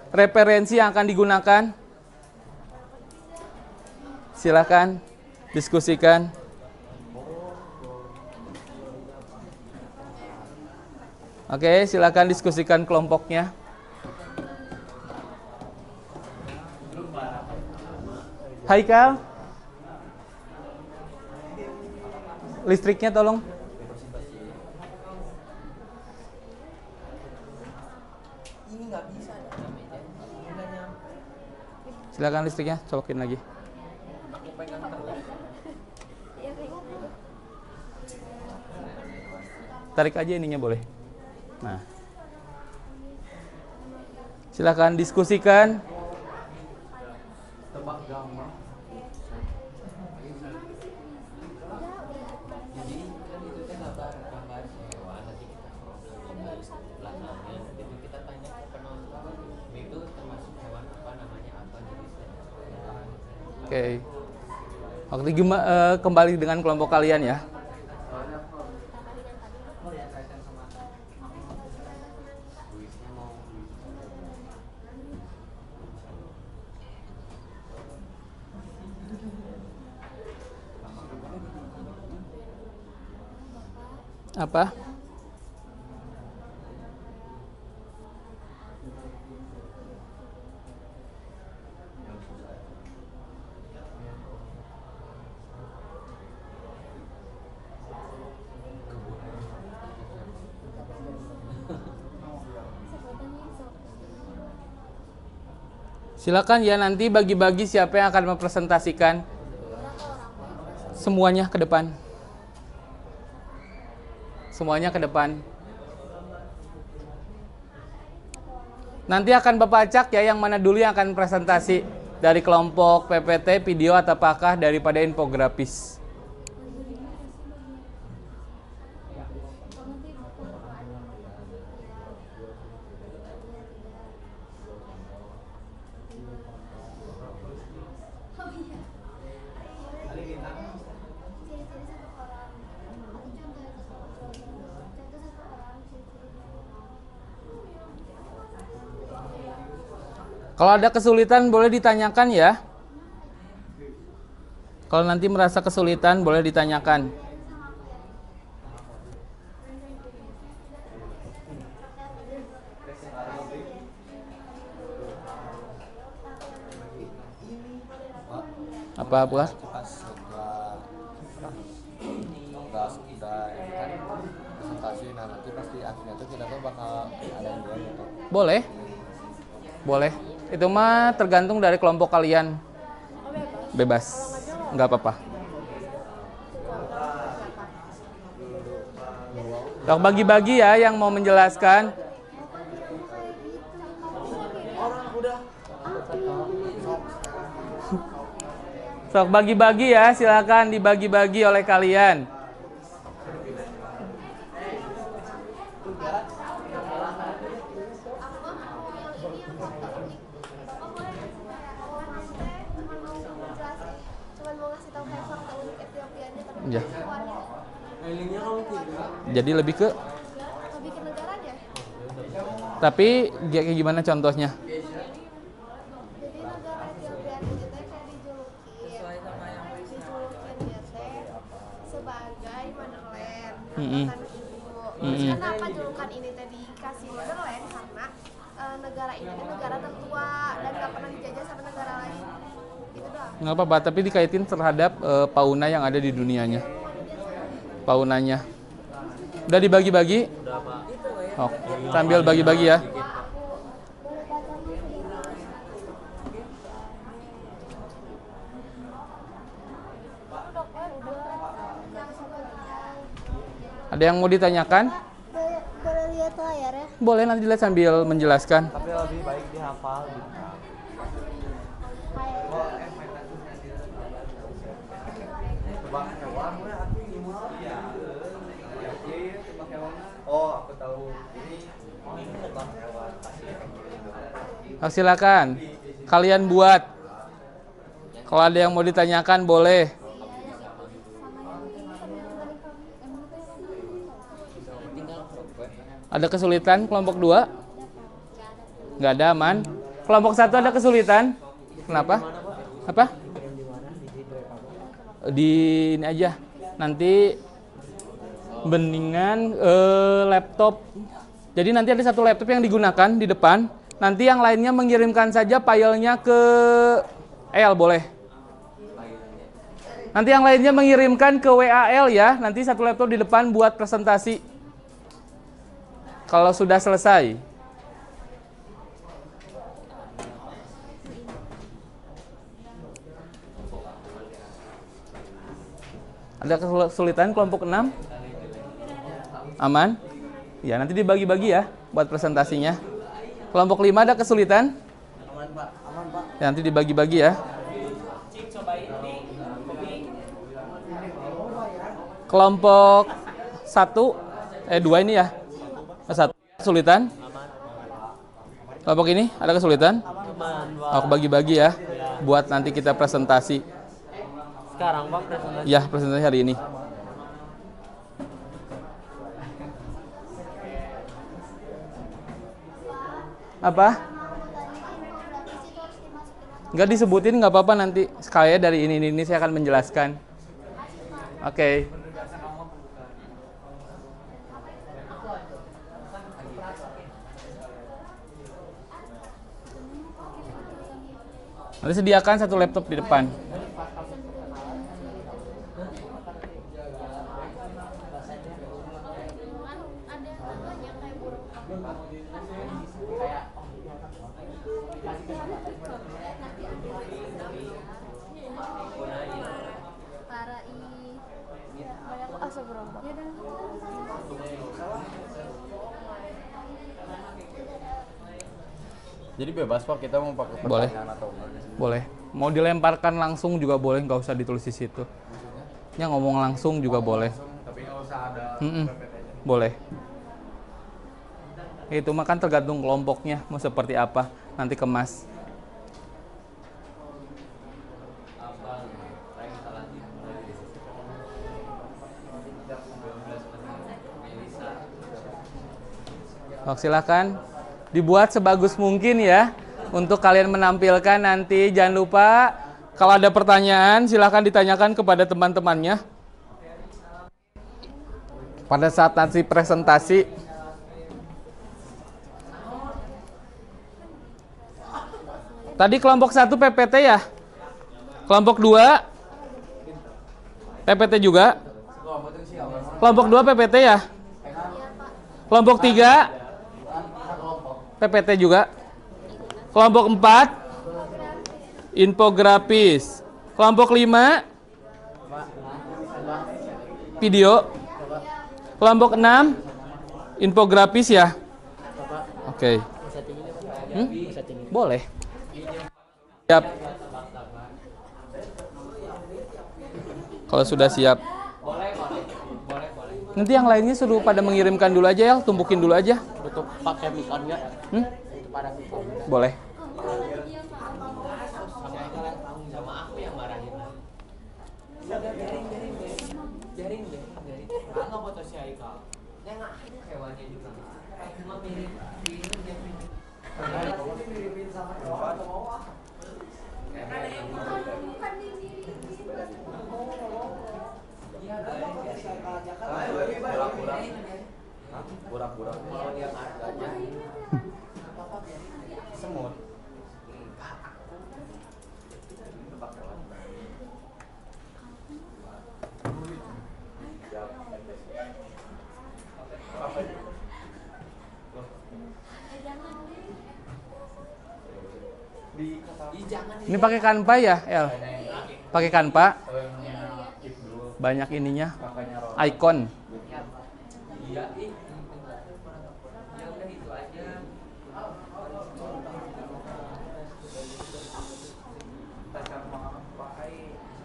referensi yang akan digunakan. Silakan diskusikan. Oke, silakan diskusikan kelompoknya. Haikal? listriknya tolong. Ini nggak bisa. Silakan listriknya, colokin lagi. Aku pegang terus. Tarik aja ininya boleh. Nah. Silakan diskusikan. Tebak gambar. Jadi kan itu kan gambar hewan, nanti kita ngobrol belakangnya, itu kita tanya ke penonton itu termasuk hewan apa, namanya apa, jenisnya. Oke. Oke, kembali dengan kelompok kalian ya. Apa? Silakan ya, nanti bagi-bagi siapa yang akan mempresentasikan. Semuanya ke depan. Semuanya ke depan. Nanti akan Bapak acak ya, yang mana dulu yang akan presentasi. Dari kelompok PPT, video, atau apakah daripada infografis. Kalau ada kesulitan boleh ditanyakan ya. Kalau nanti merasa kesulitan boleh ditanyakan. Apa buat? Pas udah presentasi, nah nanti pasti akhirnya tuh kita tuh bakal ada yang jual gitu. Boleh. Boleh. Itu mah tergantung dari kelompok kalian. Bebas. Nggak apa-apa. Sok bagi-bagi ya yang mau menjelaskan. Sok bagi-bagi ya, silakan dibagi-bagi oleh kalian. Ya. Jadi lebih ke negaranya. Tapi kayak gimana contohnya? Jadi negara Ethiopia itu kayak dijulukin gitu sebagai motherland, tanah ibu. Kenapa julukan ini tadi dikasih motherland? Karena negara ini negara tertua dan gak pernah dijajah sama negara lain. Gitu doang. Nggak apa-apa, tapi dikaitin terhadap fauna yang ada di dunianya. Faunanya. Udah dibagi-bagi? Udah Pak. Oh, sambil bagi-bagi ya. Ada yang mau ditanyakan? Boleh lihat layar ya? Boleh, nanti lihat sambil menjelaskan. Tapi lebih baik dihafal gitu. Tebak hewan, aku gimana ya? Oh, aku tahu. Ini tebak hewan. Oh, silakan. Kalian buat. Kalau ada yang mau ditanyakan boleh. Ada kesulitan kelompok 2? Nggak ada, aman. Kelompok 1 ada kesulitan? Kenapa? Apa? Di ini aja. Nanti mendingan laptop. Jadi nanti ada satu laptop yang digunakan di depan. Nanti yang lainnya mengirimkan saja filenya ke boleh. Nanti yang lainnya mengirimkan ke WAL ya. Nanti satu laptop di depan buat presentasi. Kalau sudah selesai. Ada kesulitan kelompok 6? Aman? Ya, nanti dibagi-bagi ya buat presentasinya. Kelompok 5 ada kesulitan? Aman Pak, aman Pak. Ya, nanti dibagi-bagi ya. Kelompok 2 ini ya. 1 kesulitan? Kelompok ini ada kesulitan? Aku bagi-bagi ya buat nanti kita presentasi. Sekarang Pak presentasi. Ya, presentasi hari ini. Apa? Nggak disebutin, nggak apa-apa, nanti sekalian dari ini saya akan menjelaskan. Oke. Nanti sediakan 1 laptop di depan. Jadi bebas Pak, kita mau pakai Boleh. pertanyaan atau enggak? Boleh. Mau dilemparkan langsung juga boleh, nggak usah ditulis di situ. Ya ngomong langsung juga boleh. Tapi nggak usah ada PPT-nya. Boleh. Itu mah kan tergantung kelompoknya mau seperti apa, nanti kemas. Oh, silakan dibuat sebagus mungkin ya untuk kalian menampilkan nanti. Jangan lupa kalau ada pertanyaan silakan ditanyakan kepada teman-temannya pada saat nanti presentasi. Tadi kelompok 1 PPT ya, kelompok 2 PPT juga, kelompok 2 PPT ya, kelompok 3 PPT juga, kelompok 4 infografis, kelompok 5 video, kelompok 6 infografis ya. Oke. Boleh. Siap. Kalau sudah siap. Nanti yang lainnya suruh pada mengirimkan dulu aja ya, tumpukin dulu aja. Untuk pakai mic-on nggak? Pada mic-on. Boleh. Sama aku yang marahin. Jaring deh. Nggak foto si Aika. Ya nggak, hewannya juga. Cuma mirip. Kurang-kurang. Kalau dia harganya semut. Ini pakai Canva ya, El? Pakai Canva. Banyak ininya. Icon.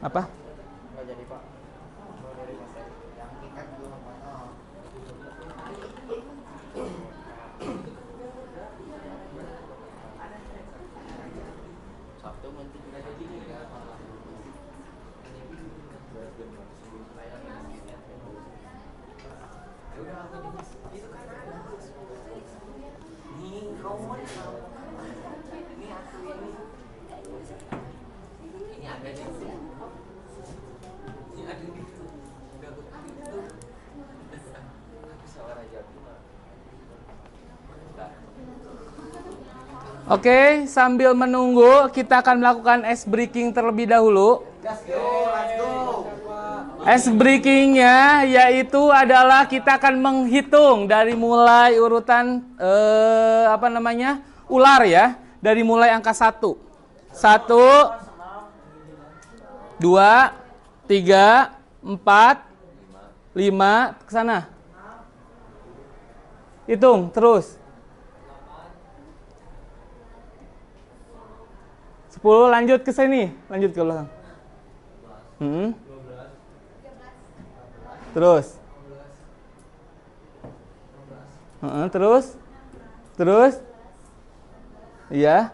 Apa? Nggak jadi Pak. Sabtu nanti kita jadi ya. Ini ada di sini. Ini ada di situ. Udah begitu. Aku sawar aja Oke, sambil menunggu kita akan melakukan ice breaking terlebih dahulu. Let's go. Ice breakingnya yaitu adalah kita akan menghitung dari mulai urutan ular ya, dari mulai angka 1. 1 2 3 4 5 ke sana. Hitung terus. 10 lanjut ke sini, lanjut ke belakang. Terus. Terus. Iya.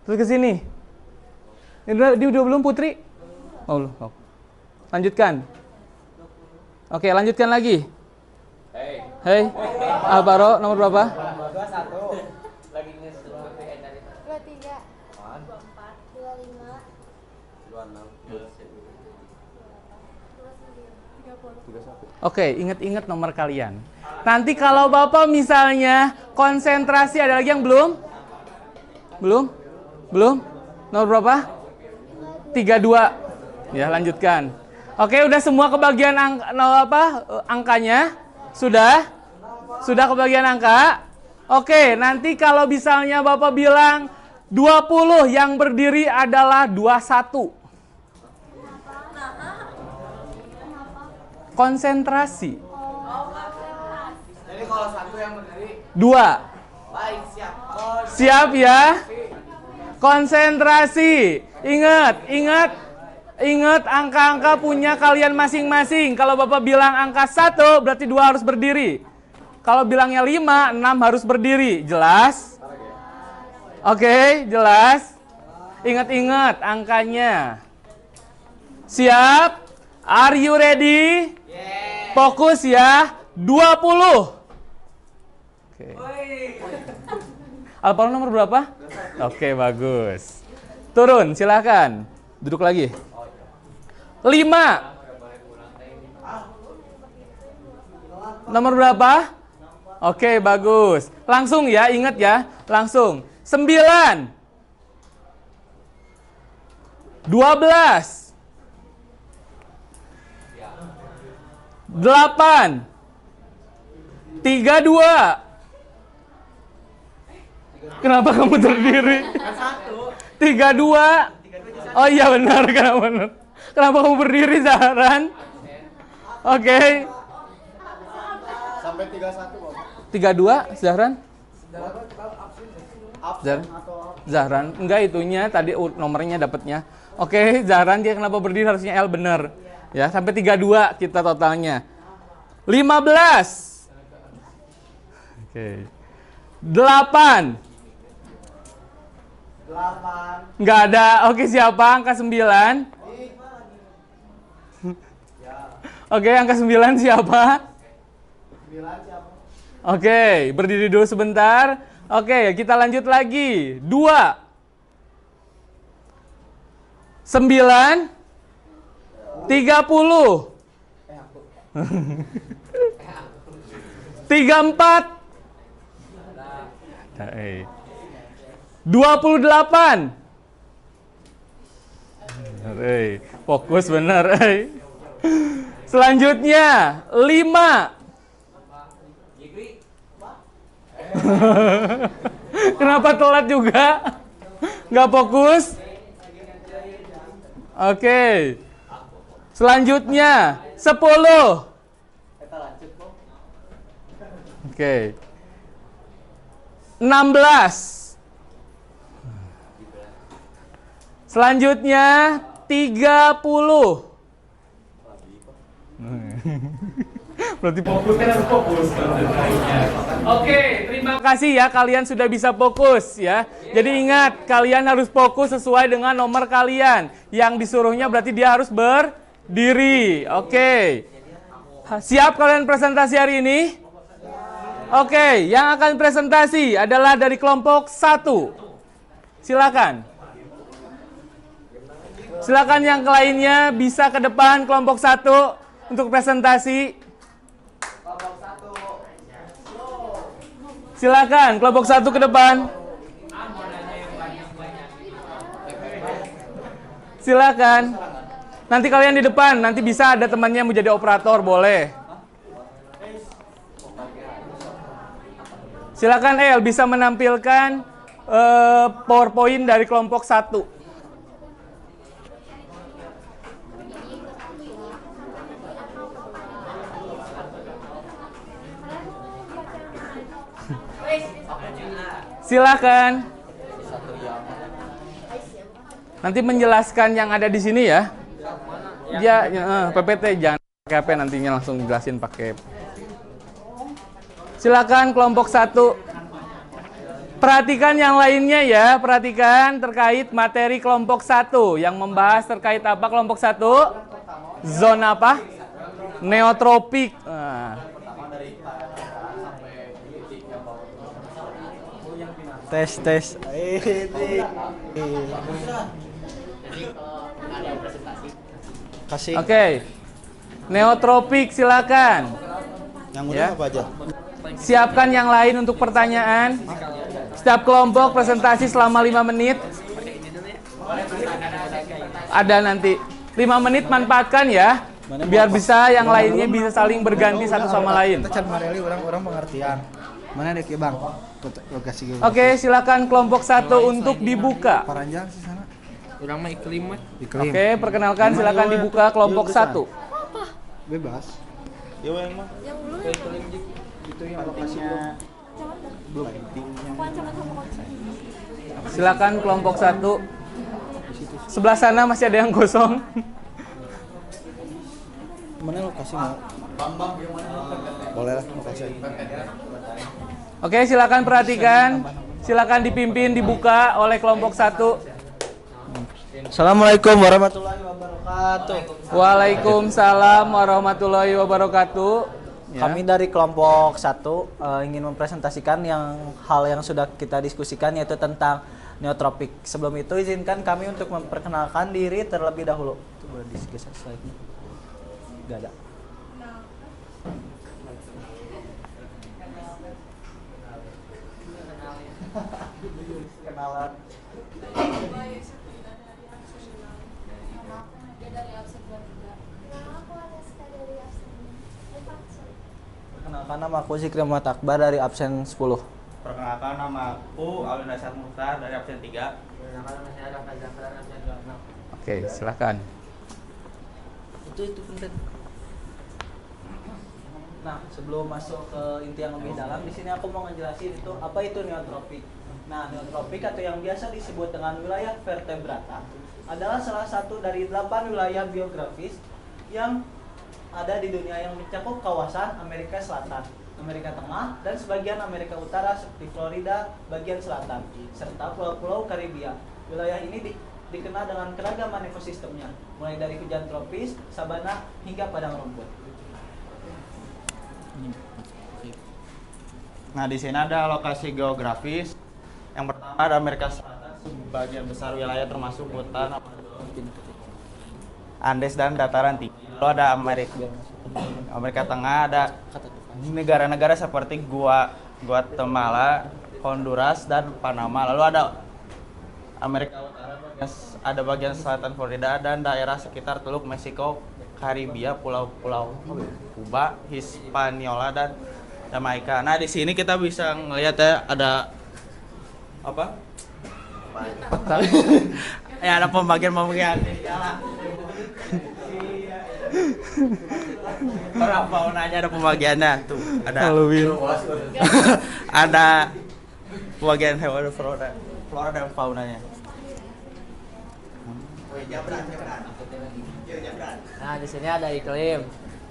Terus ke sini. Ini udah belum Putri? Oh, belum. Oh. Lanjutkan. Oke, lanjutkan lagi. Hey. Alvaro nomor berapa? 21. Lagi ngesul 23 25 Oke, ingat-ingat nomor kalian. Nanti kalau Bapak misalnya konsentrasi, ada lagi yang belum? Belum? Nomor berapa? 32. Ya, lanjutkan. Oke, udah semua kebagian angkanya? Sudah? Sudah kebagian angka? Oke, nanti kalau misalnya Bapak bilang 20 yang berdiri adalah 21. Konsentrasi. Jadi kalau 1 yang berdiri, 2. baik, siap. Siap ya? Konsentrasi. Ingat angka-angka punya kalian masing-masing. Kalau Bapak bilang angka 1 berarti 2 harus berdiri. Kalau bilangnya 5, 6 harus berdiri. Jelas? Oke, jelas? Ingat angkanya. Siap? Are you ready? Fokus ya. 20. Oke. Alvaro nomor berapa? Oke, bagus. Turun, silakan. Duduk lagi. 5. Nomor berapa? Oke, bagus. Langsung ya, ingat ya. Langsung. 9. 12. 8. 32. Kenapa kamu terdiri? 32. Oh iya benar, kenapa kamu berdiri, Zahran? Oke. Sampai 31 kok. 32, Zahran? Zahran, enggak itunya tadi nomornya dapatnya. Oke, Zahran dia kenapa berdiri harusnya L benar. Ya, sampai 32 kita totalnya. 15. Oke. 8. 8. Enggak ada. Oke, siapa? Angka 9. Oke, angka 9 siapa? 9 siapa? Oke, berdiri dulu sebentar. Oke, kita lanjut lagi. 2. 9. 30. 34. 28. Fokus benar. Selanjutnya 5. Kenapa telat juga? Nggak fokus? Oke. Selanjutnya 10. Oke. 16. Selanjutnya 30. Berarti fokus kan harus fokus. Oke, terima kasih ya kalian sudah bisa fokus ya. Jadi ingat, kalian harus fokus sesuai dengan nomor kalian. Yang disuruhnya berarti dia harus berdiri. Oke. Siap kalian presentasi hari ini? Oke, yang akan presentasi adalah dari kelompok 1. Silakan. Silakan yang lainnya bisa ke depan kelompok 1 untuk presentasi. Silakan kelompok 1 ke depan. Silakan. Nanti kalian di depan, nanti bisa ada temannya mau jadi operator, boleh. Silakan El, bisa menampilkan PowerPoint dari kelompok 1. Silakan. Nanti menjelaskan yang ada di sini ya. Ya, PPT jangan pakai HP, nantinya langsung jelasin pakai. Silakan kelompok 1. Perhatikan yang lainnya ya, perhatikan terkait materi kelompok 1 yang membahas terkait apa kelompok 1? Zona apa? Neotropik. Tes. Kasih. Oke. Neotropik silakan. Yang udah Ya. apa aja? Siapkan yang lain untuk pertanyaan. Setiap kelompok presentasi selama 5 menit. Ada nanti 5 menit manfaatkan ya. Biar bisa yang lainnya bisa saling berganti satu sama lain. Kita can mareli orang pengertian. Mana dek ya, Bang? Lokasi geografis. Oke, silakan kelompok 1 untuk dibuka. Paranjang sih sana. Orang mah iklim mah. Iklim. Oke, perkenalkan silakan dibuka kelompok 1. Bebas. Ya yang mah. Yang dulu Itu yang lokasinya belum. Silakan kelompok 1. Sebelah sana masih ada yang kosong. Mana lokasi mau? Boleh lah lokasi. Oke, silakan perhatikan. Silakan dipimpin dibuka oleh kelompok 1. Assalamualaikum warahmatullahi wabarakatuh. Waalaikumsalam warahmatullahi wabarakatuh. Ya. Kami dari kelompok 1 ingin mempresentasikan hal yang sudah kita diskusikan, yaitu tentang neotropik. Sebelum itu izinkan kami untuk memperkenalkan diri terlebih dahulu. Itu boleh digeser slide-nya. Gak ada. Kenalan. Perkenalkan, nama aku Zikri Muhammad Akbar dari absen 10. Perkenalkan, nama aku Alwin Rasyad Mukhtar dari absen 3. Oke, silakan. Itu penting. Nah, sebelum masuk ke inti yang lebih dalam, di sini aku mau ngejelasin itu apa itu neotropik. Nah, neotropik atau yang biasa disebut dengan wilayah vertebrata adalah salah satu dari 8 wilayah geografis yang ada di dunia yang mencakup kawasan Amerika Selatan, Amerika Tengah, dan sebagian Amerika Utara seperti Florida bagian selatan, serta pulau-pulau Karibia. Wilayah ini dikenal dengan keragaman ekosistemnya, mulai dari hujan tropis, sabana, hingga padang rumput. Nah, di sini ada lokasi geografis. Yang pertama ada Amerika Selatan, sebagian besar wilayah termasuk hutan, Andes dan dataran tinggi. Lalu ada Amerika Tengah, ada negara-negara seperti Guatemala, Honduras, dan Panama. Lalu ada Amerika Utara, ada bagian selatan Florida dan daerah sekitar Teluk Meksiko, Karibia, pulau-pulau Kuba, Hispaniola, dan Jamaika. Nah, di sini kita bisa ngelihat ya ada apa? Ya, ada pembagian-pembagian. Para faunanya ada pembagiannya tuh. Ada Halloween. ada pembagian hewan flora dan faunanya. Nah, di sini ada iklim.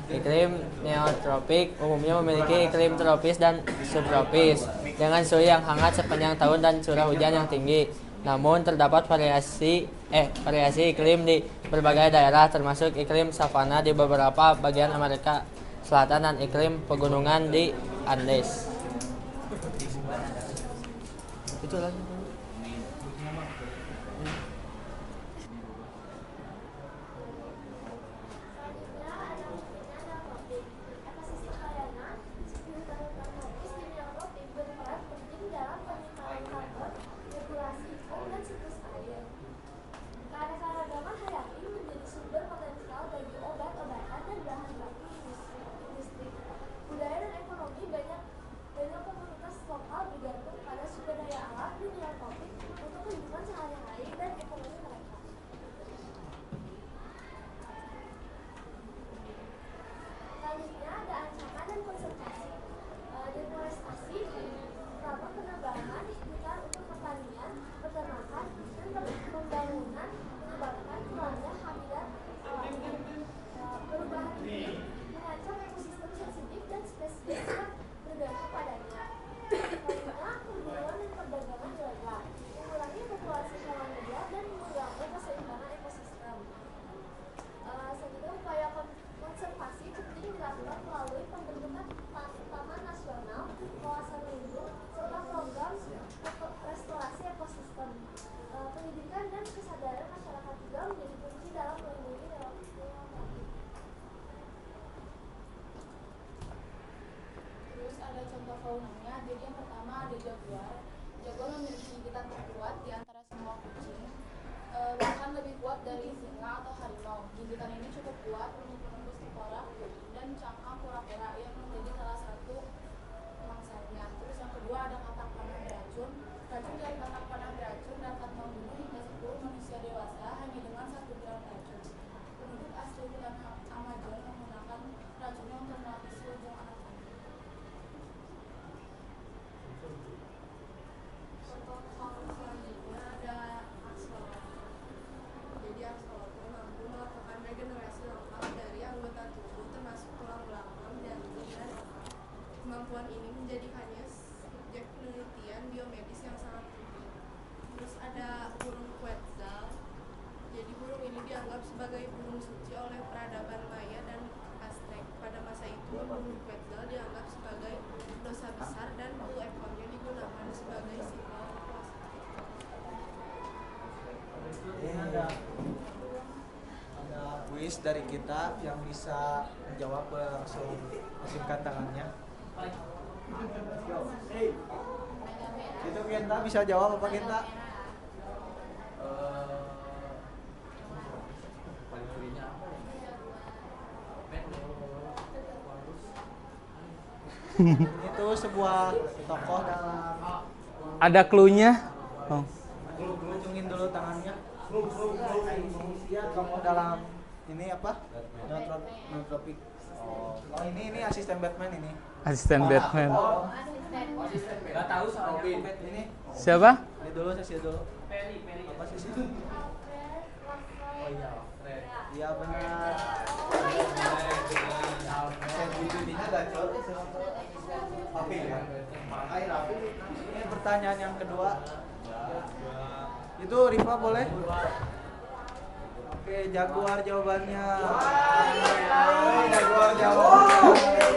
Iklim neotropik umumnya memiliki iklim tropis dan subtropis dengan suhu yang hangat sepanjang tahun dan curah hujan yang tinggi. Namun terdapat variasi iklim di berbagai daerah, termasuk iklim savana di beberapa bagian Amerika Selatan dan iklim pegunungan di Andes. Itu lagi. Keanekaragaman hayati menjadi sumber potensi racun dari batang panah beracun dapat membunuh hingga 10 manusia dewasa hanya dengan 1 gram racun. Penduduk asli hutan Amazon menggunakan racun yang terlapis di ujung anak panah. Contoh selanjutnya ada aksolotl. Jadi aksolotl mampu melakukan regenerasi lengkap dari anggota tubuh termasuk tulang belakang, jantung, dan otak. Kemampuan ini menjadikannya subjek penelitian biomedis yang sangat penting. Terus ada burung Quetzal. Jadi burung ini dianggap sebagai burung suci oleh peradaban Maya dan Aztec. Pada masa itu, burung Quetzal dianggap sebagai dosa besar dan 2 ekornya digunakan sebagai simbol kekuasaan. Ini ada kuis dari kita yang bisa menjawab, langsung masukkan tangannya. Itu Genta bisa jawab apa Genta? Itu sebuah tokoh dalam. Ada clue-nya? Oh. Ujungin dulu tangannya. Dia tokoh dalam ini apa? Neotropik. Oh, ini asisten Batman ini. Asisten Batman. Gak tahu soal ini. Siapa? Ini dulu sesi dulu. Apa sesi? Oh iya. Iya benar. Ini pertanyaan yang kedua. Itu Rifa boleh? Oke, Jaguar jawabannya. Jaguar jawabannya.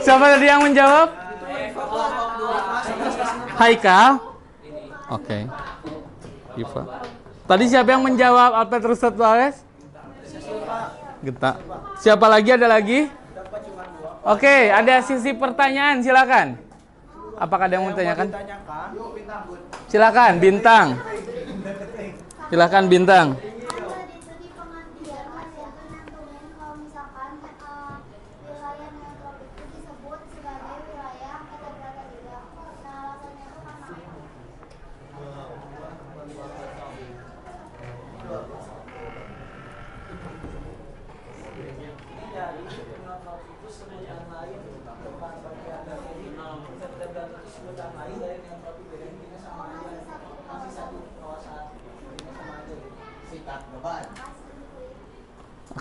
Siapa tadi yang menjawab? Haikal. Oke. Iva. Tadi siapa yang menjawab Alfred Russel Wallace? Genta. Siapa lagi? Ada lagi? Oke, ada sisi pertanyaan, silakan. Apakah ada yang mau ditanyakan? Silakan, Bintang. Silakan, Bintang.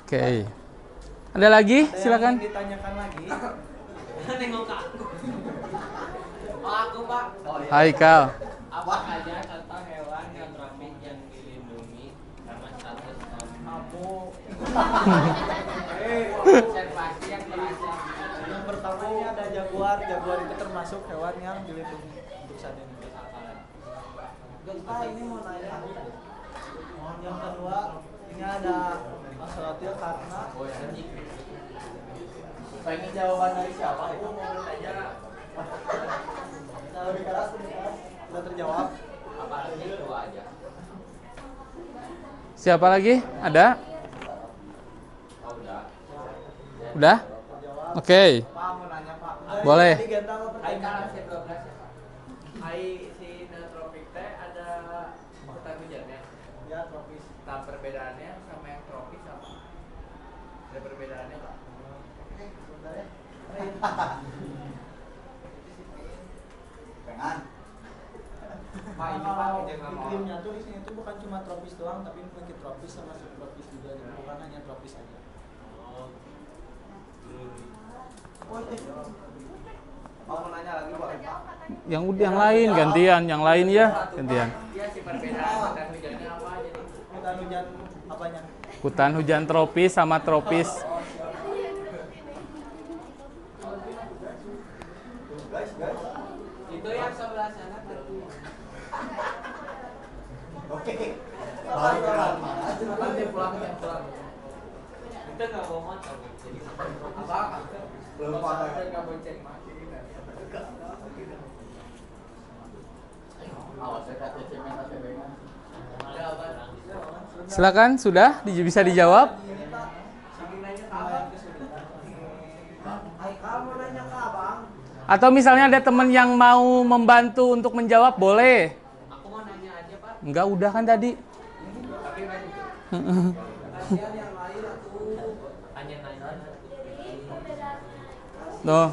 Oke. Ada lagi? Silakan. Ditanyakan lagi. Nengok aku. Oh, aku, Pak. Haikal. Apa aja contoh hewan neotropik yang dilindungi karena status Kamu. konservasi yang terancam. Yang pertama ini ada jaguar. Jaguar itu termasuk hewan yang dilindungi untuk saat ini. Genta ini mau nanya. Yang kedua ini ada aksolotl karena. Pengen jawaban dari siapa? Itu mau bertanya. Kalau di keras sudah terjawab. Apalagi dua aja. Siapa lagi? Ada? Oh, udah. Udah? Oke. Pak mau nanya Pak. Boleh. Tadi Genta apa Hai, pertanyaan? kalau 12 ya. Hai, si neotropik teh ada hutan hujannya. Ya tropis. Nah, perbedaannya sama yang tropis apa? Ada perbedaannya, Pak? Sebentar ya. Pengen. Pak, ini Pak ojek lama. Iklimnya tuh di sini tuh bukan cuma tropis doang, tapi memiliki tropis sama subtropis juga, jadi bukan hanya tropis aja. Mau nanya lagi, Pak? Yang lain gantian, yang lain ya, gantian. Iya, si perbedaan hutan hujannya apa jadi? Hutan hujan apanya? Hutan hujan tropis sama tropis. Itu yang sebelah sana tuh. Oke. Nanti pulang. Kita nggak bawa motor, jadi apa? Belum pada. Nggak bonceng mati. Awas ya, kata cemen atau bengan. Ada apa? Silakan, sudah bisa dijawab. Atau misalnya ada teman yang mau membantu untuk menjawab, boleh. Aku mau nanya Enggak, udah kan tadi. Tuh.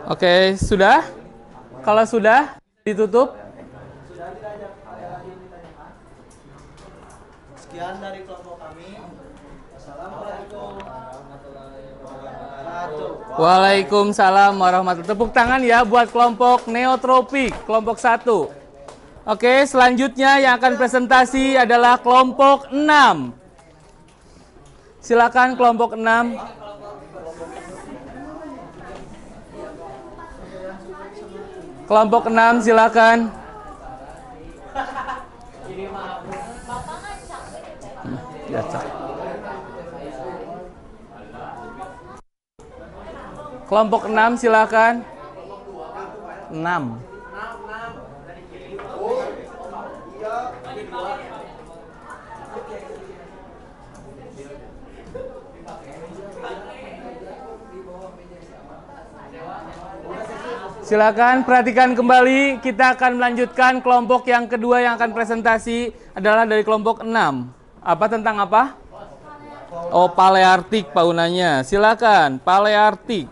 Oke, sudah? Kalau sudah, ditutup. Sekian dari kelompok kami. Assalamualaikum warahmatullahi wabarakatuh. Waalaikumsalam warahmatullahi wabarakatuh. Tepuk tangan ya buat kelompok Neotropik, kelompok 1. Oke, selanjutnya yang akan presentasi adalah kelompok 6. Silakan kelompok 6. Kelompok 6 silakan. Ya, kelompok 6 silakan. 6. Silakan perhatikan kembali, kita akan melanjutkan kelompok yang kedua yang akan presentasi adalah dari kelompok 6. Apa tentang apa? Oh, Paleartik faunanya. Silakan, Paleartik.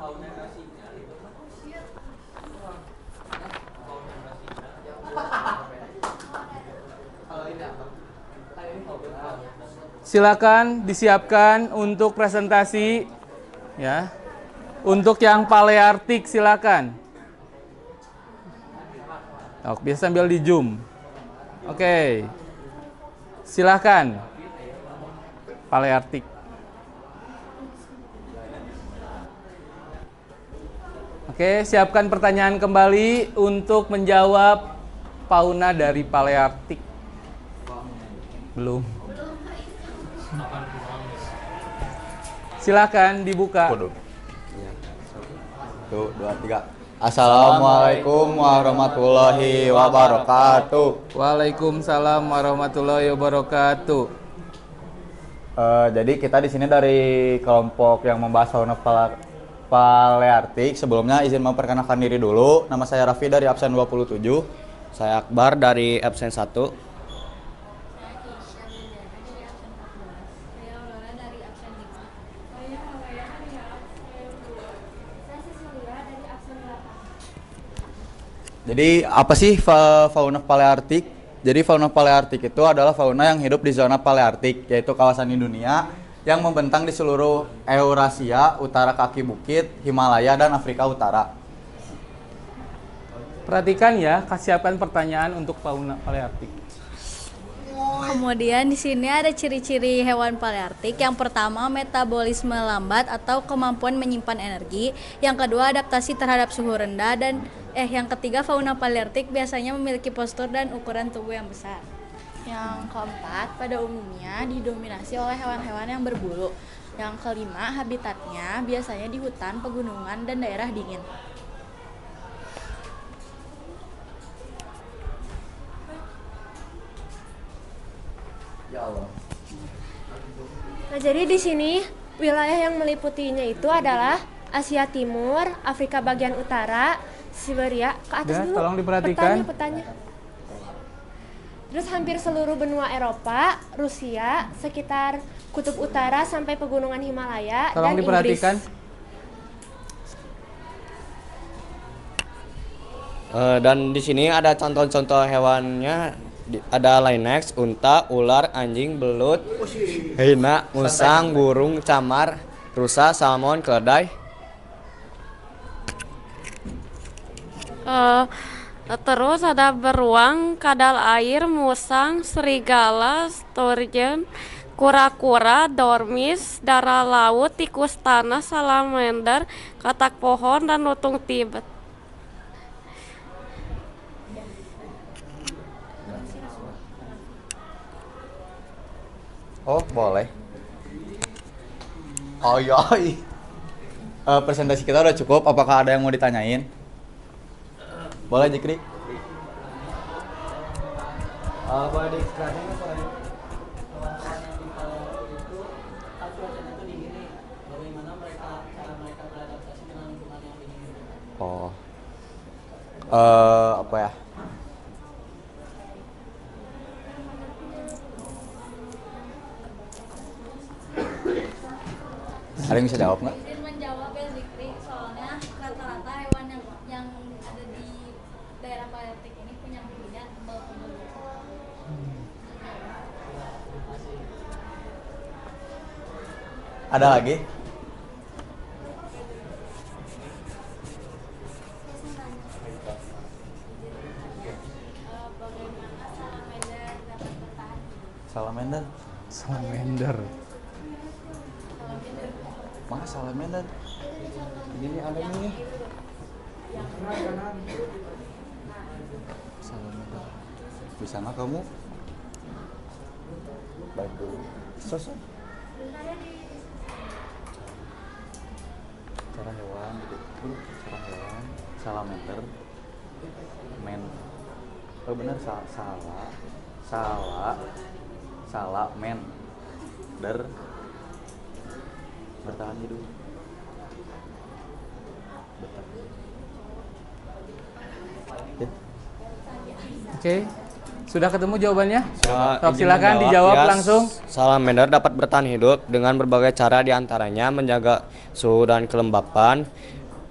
Silakan disiapkan untuk presentasi ya. Untuk yang Paleartik silakan. Oke, bisa sambil di zoom. Oke. Silakan. Paleartik. Oke, siapkan pertanyaan kembali untuk menjawab fauna dari Paleartik. Belum. Silakan dibuka. Tuh, 2, 3. Assalamualaikum warahmatullahi wabarakatuh. Waalaikumsalam warahmatullahi wabarakatuh. Jadi kita di sini dari kelompok yang membahas fauna Paleartik. Sebelumnya izin memperkenalkan diri dulu. Nama saya Raffi dari absen 27. Saya Akbar dari absen 1. Jadi apa sih fauna Paleartik? Jadi fauna Paleartik itu adalah fauna yang hidup di zona Paleartik, yaitu kawasan di dunia yang membentang di seluruh Eurasia, utara kaki bukit, Himalaya, dan Afrika Utara. Perhatikan ya, siapkan pertanyaan untuk fauna Paleartik. Kemudian di sini ada ciri-ciri hewan Paleartik. Yang pertama, metabolisme lambat atau kemampuan menyimpan energi. Yang kedua, adaptasi terhadap suhu rendah, dan yang ketiga, fauna Paleartik biasanya memiliki postur dan ukuran tubuh yang besar. Yang keempat, pada umumnya didominasi oleh hewan-hewan yang berbulu. Yang kelima, habitatnya biasanya di hutan, pegunungan, dan daerah dingin. Ya Allah. Nah, jadi di sini wilayah yang meliputinya itu adalah Asia Timur, Afrika bagian utara, Siberia, ke atas Ya, dulu. tolong diperhatikan. Petanya. Terus hampir seluruh benua Eropa, Rusia, sekitar kutub utara sampai pegunungan Himalaya, Tolong dan diperhatikan. Inggris. Dan di sini ada contoh-contoh hewannya. Ada lynx, unta, ular, anjing, belut, hyena, musang, burung, camar, rusa, salmon, keledai. Terus ada beruang, kadal air, musang, serigala, sturgeon, kura-kura, dormis, dara laut, tikus tanah, salamander, katak pohon, dan lutung Tibet. Oh, boleh. Oh iya. Presentasi kita udah cukup. Apakah ada yang mau ditanyain? Boleh, Jikri. Boleh dikerjain apa? Apa ya? Ada yang bisa jawab nggak? Izin menjawab ya Zikri, soalnya rata-rata hewan yang ada di daerah Paleartik ini punya giginya tebal-tebal. Ada lagi? Salamander. Salamander. Mana salamander? Ini ada ini. Salamander. Bisa nggak kamu? Baik dulu. Sosok. Cara hewan gitu. Cara hewan. Salamander. Men. Oh benar salah men bertahan hidup. Oke. Sudah ketemu jawabannya? Izin Silakan menjawab, dijawab ya. langsung. Salamander dapat bertahan hidup dengan berbagai cara, diantaranya menjaga suhu dan kelembapan,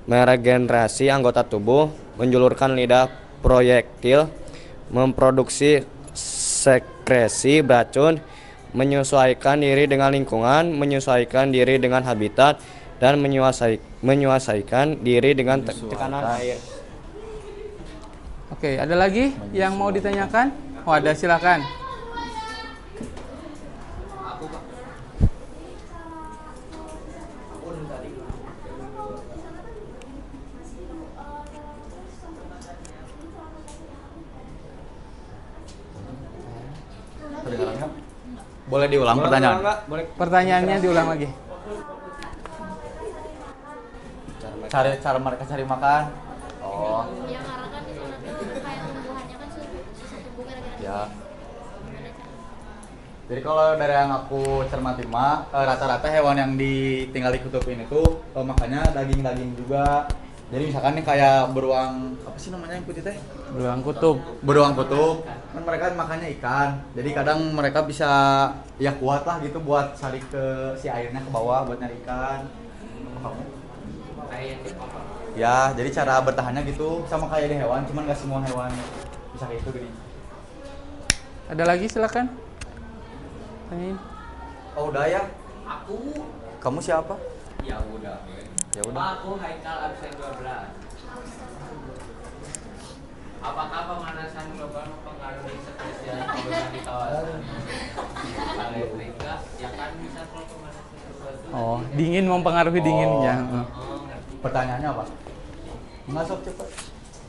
meregenerasi anggota tubuh, menjulurkan lidah proyektil, memproduksi sekresi beracun, menyesuaikan diri dengan lingkungan, menyesuaikan diri dengan habitat, dan menyesuaikan diri dengan tekanan air. Oke, ada lagi yang mau ditanyakan? Oh, ada, silakan. Boleh diulang pertanyaan? Pertanyaannya diulang lagi. Cara mereka cari makan. Oh. Yang arah kan di sana tuh kayak tumbuhannya kan susah tumbuh gara-gara. Ya. Jadi kalau dari yang aku cermati mah rata-rata hewan yang tinggal di kutub ini tuh makannya daging-daging juga. Jadi misalkan nih kayak beruang, apa sih namanya yang putih teh? Beruang kutub. Beruang kutub. Kan mereka makannya ikan. Jadi kadang mereka bisa ya kuat lah gitu buat saling ke si airnya ke bawah buat nyari ikan. Ya, jadi cara bertahannya gitu sama kayak di hewan, cuman gak semua hewan bisa kayak itu gini. Ada lagi, silakan. Tanyain. Oh, udah ya. Aku. Kamu siapa? Ya udah. Ya udah. Aku Haikal absen 12. Apakah pemanasan global mempengaruhi spesies fauna di kawasan Paleartika? Ya kan bisa kalau pemanasan global itu. Oh, dingin mempengaruhi dinginnya. Pertanyaannya apa? Nggak sok cepet.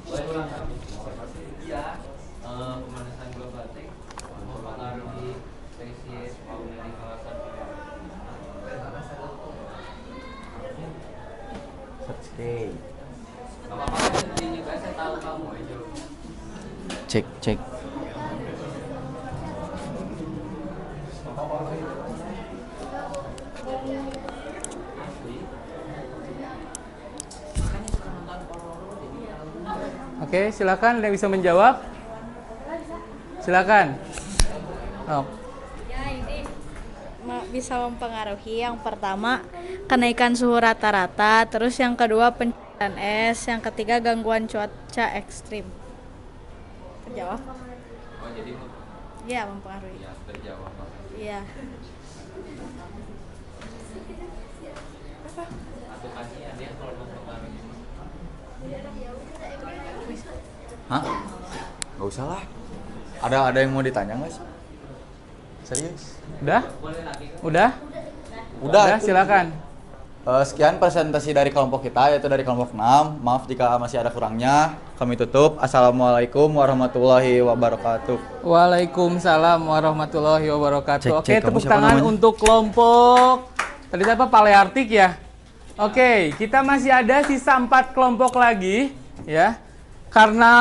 Boleh ulang lagi? Iya. Pemanasan global itu mempengaruhi spesies fauna di kawasan Oke. Apa-apa ini juga saya tahu kamu aja. Cek. Oke, silakan yang bisa menjawab. Silakan. Oh. Ya, ini bisa mempengaruhi. Yang pertama, kenaikan suhu rata-rata, terus yang kedua pencarian es, yang ketiga gangguan cuaca ekstrim. Terjawab? Oh, jadi Iya, mempengaruhi. ya terjawab. Iya. Atau kasih dia kalau mempengaruhi. Hah? Gak usah lah. Ada yang mau ditanya nggak sih? Serius? Udah? Udah? Udah, silakan. Sekian presentasi dari kelompok kita, yaitu dari kelompok 6. Maaf jika masih ada kurangnya. Kami tutup. Assalamualaikum warahmatullahi wabarakatuh. Waalaikumsalam warahmatullahi wabarakatuh. Oke, Kamu tepuk siapa tangan namanya? untuk kelompok. Tadi apa? Paleartik ya? Oke, kita masih ada sisa 4 kelompok lagi ya. Karena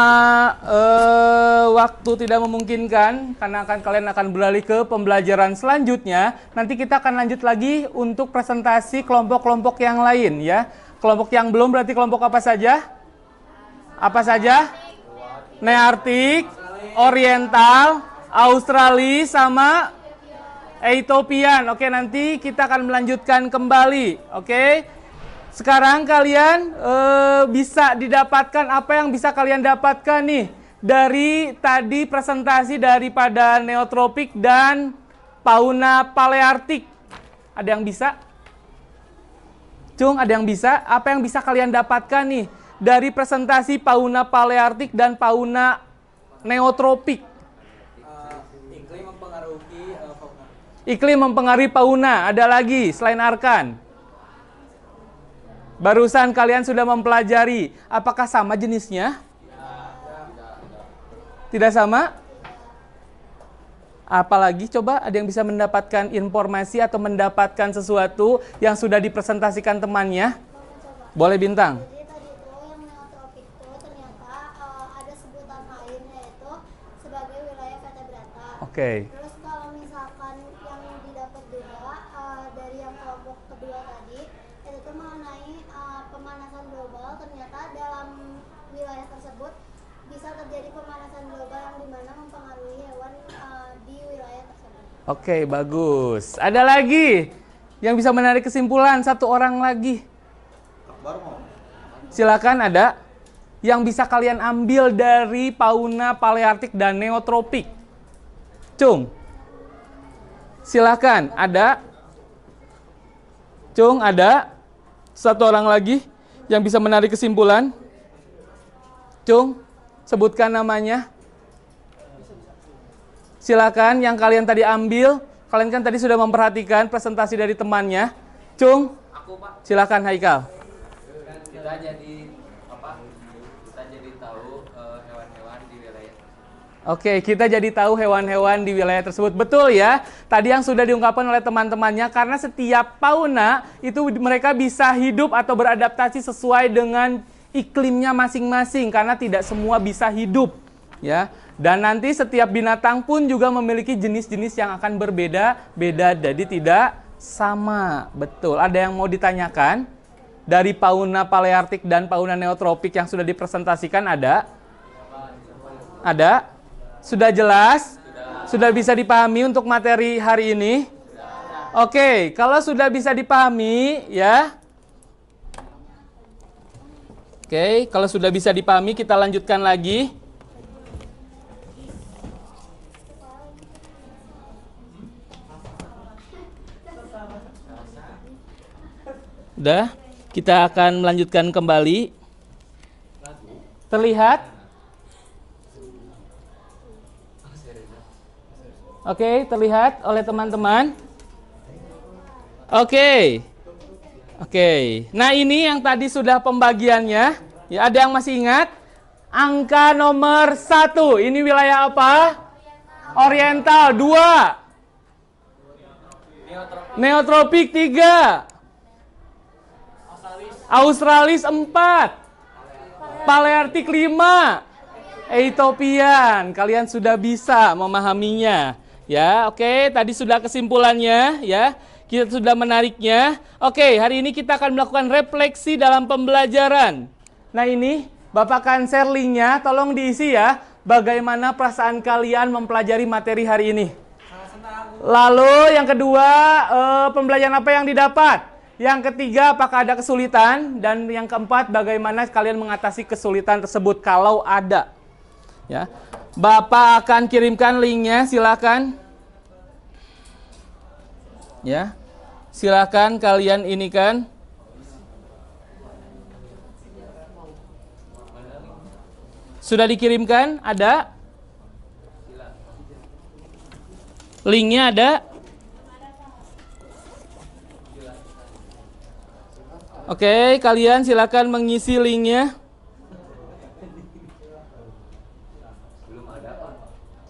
waktu tidak memungkinkan, karena kalian akan beralih ke pembelajaran selanjutnya, nanti kita akan lanjut lagi untuk presentasi kelompok-kelompok yang lain ya. Kelompok yang belum berarti kelompok apa saja? Apa saja? Nearktik, Oriental, Australis, sama Ethiopian. Oke, nanti kita akan melanjutkan kembali. Oke. Sekarang kalian bisa didapatkan apa yang bisa kalian dapatkan nih dari tadi presentasi daripada neotropik dan fauna paleartik. Ada yang bisa? Cung, ada yang bisa? Apa yang bisa kalian dapatkan nih dari presentasi fauna paleartik dan fauna neotropik? Iklim mempengaruhi fauna. Iklim mempengaruhi fauna. Ada lagi selain Arkan? Barusan kalian sudah mempelajari. Apakah sama jenisnya? Tidak sama? Apalagi coba ada yang bisa mendapatkan informasi atau mendapatkan sesuatu yang sudah dipresentasikan temannya? Boleh Bintang. Jadi tadi itu yang neotropik itu ternyata ada sebutan lainnya itu sebagai wilayah vertebrata. Oke. Terus kalau misalkan yang didapat juga dari yang kelompok kedua tadi itu tuh mengenai pemanasan global, ternyata dalam wilayah tersebut bisa terjadi pemanasan global yang dimana mempengaruhi hewan di wilayah tersebut. Oke, bagus. Ada lagi yang bisa menarik kesimpulan, satu orang lagi. Silakan, ada yang bisa kalian ambil dari fauna paleartik dan neotropik. Cung. Silakan, ada. Cung, ada. Satu orang lagi yang bisa menarik kesimpulan. Cung, sebutkan namanya. Silakan yang kalian tadi ambil. Kalian kan tadi sudah memperhatikan presentasi dari temannya. Cung, silakan Haikal. Kita jadi apa? Kita jadi tahu hewan-hewan di wilayah. Oke, kita jadi tahu hewan-hewan di wilayah tersebut. Betul ya, tadi yang sudah diungkapkan oleh teman-temannya, karena setiap fauna itu mereka bisa hidup atau beradaptasi sesuai dengan iklimnya masing-masing, karena tidak semua bisa hidup. Ya, dan nanti setiap binatang pun juga memiliki jenis-jenis yang akan berbeda-beda, jadi tidak sama. Betul, ada yang mau ditanyakan? Dari fauna paleartik dan fauna neotropik yang sudah dipresentasikan ada? Ada? Sudah jelas? Sudah bisa dipahami untuk materi hari ini? Oke, kalau sudah bisa dipahami ya. Oke, kalau sudah bisa dipahami kita lanjutkan lagi. Udah, kita akan melanjutkan kembali. Terlihat? Oke, terlihat oleh teman-teman? Oke. Nah ini yang tadi sudah pembagiannya. Ya, ada yang masih ingat? Angka nomor 1. Ini wilayah apa? Oriental. 2. Neotropik 3. Australis 4. Paleartik 5. Ethiopian. Kalian sudah bisa memahaminya. Ya, oke, tadi sudah kesimpulannya ya. Kita sudah menariknya. Oke, hari ini kita akan melakukan refleksi dalam pembelajaran. Nah, ini Bapak akan share linknya, tolong diisi ya. Bagaimana perasaan kalian mempelajari materi hari ini? Lalu yang kedua, pembelajaran apa yang didapat? Yang ketiga, apakah ada kesulitan? Dan yang keempat, bagaimana kalian mengatasi kesulitan tersebut kalau ada? Ya, Bapak akan kirimkan linknya, silakan. Ya, silakan kalian ini kan. Sudah dikirimkan? Ada? Linknya ada? Oke, kalian silakan mengisi linknya.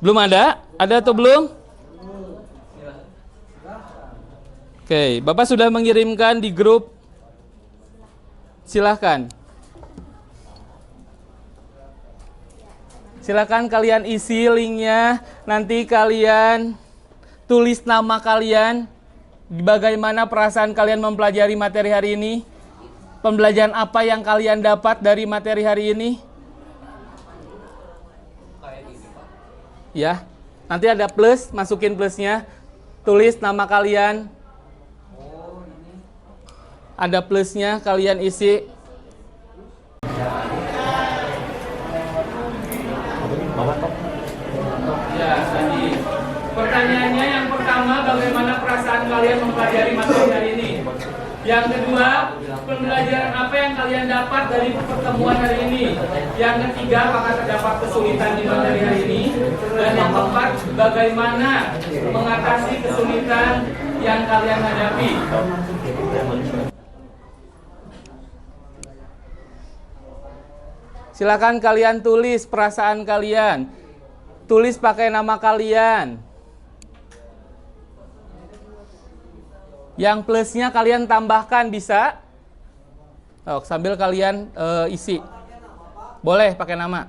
Belum ada? Ada atau belum? Oke, Bapak sudah mengirimkan di grup. Silakan. Silakan kalian isi linknya. Nanti kalian tulis nama kalian. Bagaimana perasaan kalian mempelajari materi hari ini? Pembelajaran apa yang kalian dapat dari materi hari ini? Ya. Nanti ada plus, masukin plusnya. Tulis nama kalian. Ada plusnya, kalian isi. Ya, tadi. Pertanyaannya yang pertama, bagaimana perasaan kalian mempelajari materi hari ini? Yang kedua, pembelajaran apa yang kalian dapat dari pertemuan hari ini? Yang ketiga, apakah terdapat kesulitan di materi hari ini? Dan yang keempat, bagaimana mengatasi kesulitan yang kalian hadapi? Silakan kalian tulis perasaan kalian. Tulis pakai nama kalian. Yang plusnya kalian tambahkan bisa. Oh, sambil kalian isi. Boleh pakai nama.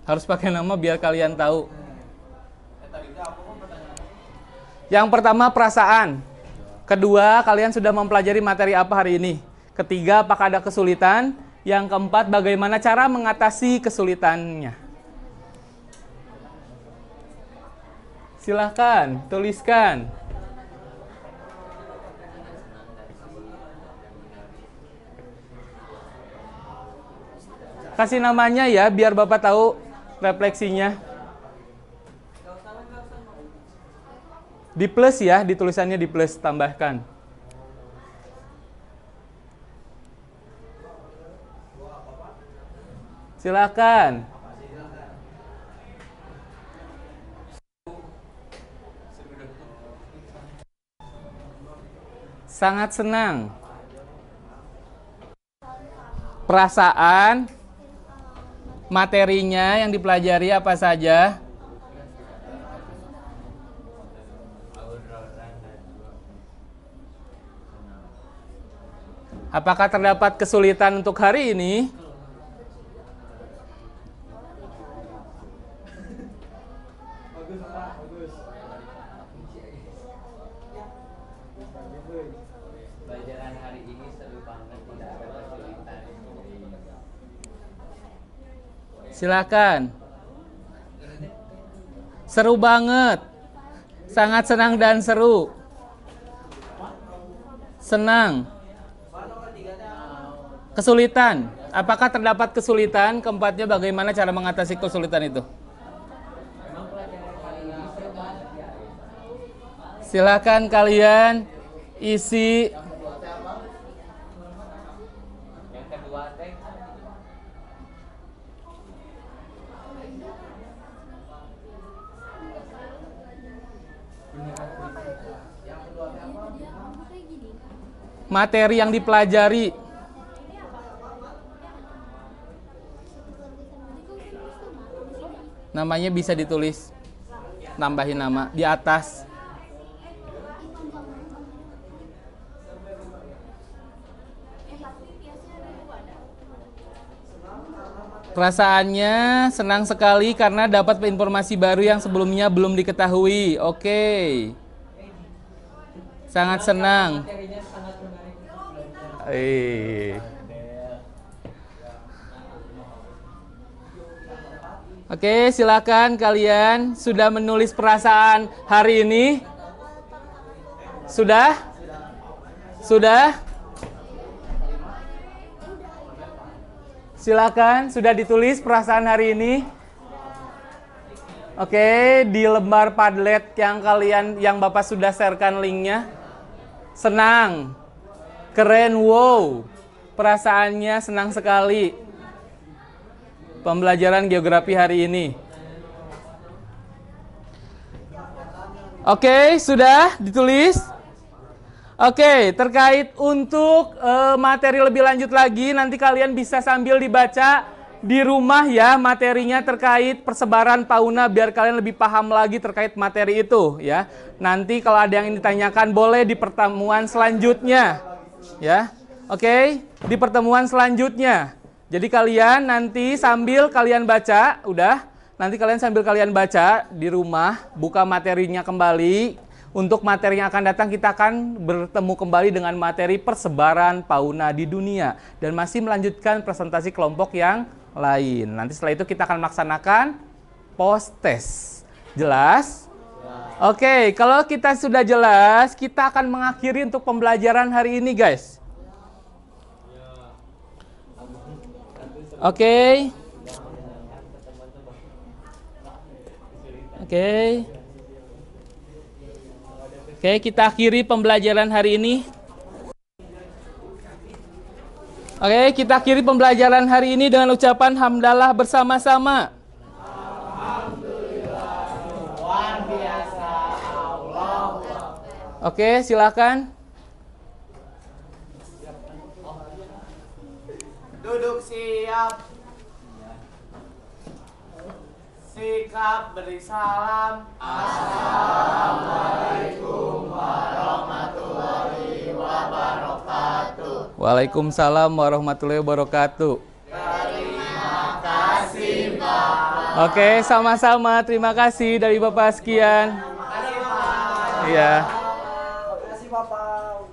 Harus pakai nama biar kalian tahu. Yang pertama perasaan. Kedua, kalian sudah mempelajari materi apa hari ini? Ketiga, apakah ada kesulitan? Yang keempat, bagaimana cara mengatasi kesulitannya? Silahkan, tuliskan. Kasih namanya ya, biar Bapak tahu refleksinya. Di plus ya, di tulisannya di plus, tambahkan. Silakan. Sangat senang. Perasaan, materinya yang dipelajari apa saja? Apakah terdapat kesulitan untuk hari ini? Pelajaran hari ini seru banget, tidak ada kesulitan. Silakan. Seru banget. Sangat senang dan seru. Senang. Kesulitan. Apakah terdapat kesulitan? Keempatnya, bagaimana cara mengatasi kesulitan itu? Silakan kalian isi. Yang kedua teh materi yang dipelajari. Namanya bisa ditulis. Nambahin nama di atas. Perasaannya senang sekali karena dapat informasi baru yang sebelumnya belum diketahui. Oke. Sangat senang. Oke, silakan kalian sudah menulis perasaan hari ini? Sudah? Sudah? Silakan, sudah ditulis perasaan hari ini? Oke, di lembar Padlet yang Bapak sudah sharekan linknya. Senang, keren, wow. Perasaannya senang sekali. Pembelajaran geografi hari ini. Oke, sudah ditulis? Oke, terkait untuk materi lebih lanjut lagi, nanti kalian bisa sambil dibaca di rumah ya materinya terkait persebaran fauna biar kalian lebih paham lagi terkait materi itu ya. Nanti kalau ada yang ditanyakan boleh di pertemuan selanjutnya ya. Oke, di pertemuan selanjutnya. Jadi kalian nanti sambil kalian baca, nanti kalian sambil kalian baca di rumah, buka materinya kembali. Untuk materi yang akan datang kita akan bertemu kembali dengan materi persebaran fauna di dunia. Dan masih melanjutkan presentasi kelompok yang lain. Nanti setelah itu kita akan melaksanakan post test. Jelas? Oke, kalau kita sudah jelas, kita akan mengakhiri untuk pembelajaran hari ini, guys. Oke. Oke. Oke, kita akhiri pembelajaran hari ini. Oke, kita akhiri pembelajaran hari ini dengan ucapan hamdalah bersama-sama. Oke, silakan. Duduk siap. Sikap beri salam. Assalamualaikum warahmatullahi wabarakatuh. Waalaikumsalam warahmatullahi wabarakatuh. Terima kasih, Pak. Oke, sama-sama. Terima kasih dari Bapak sekian. Terima kasih, Pak. Iya. Terima kasih Bapak.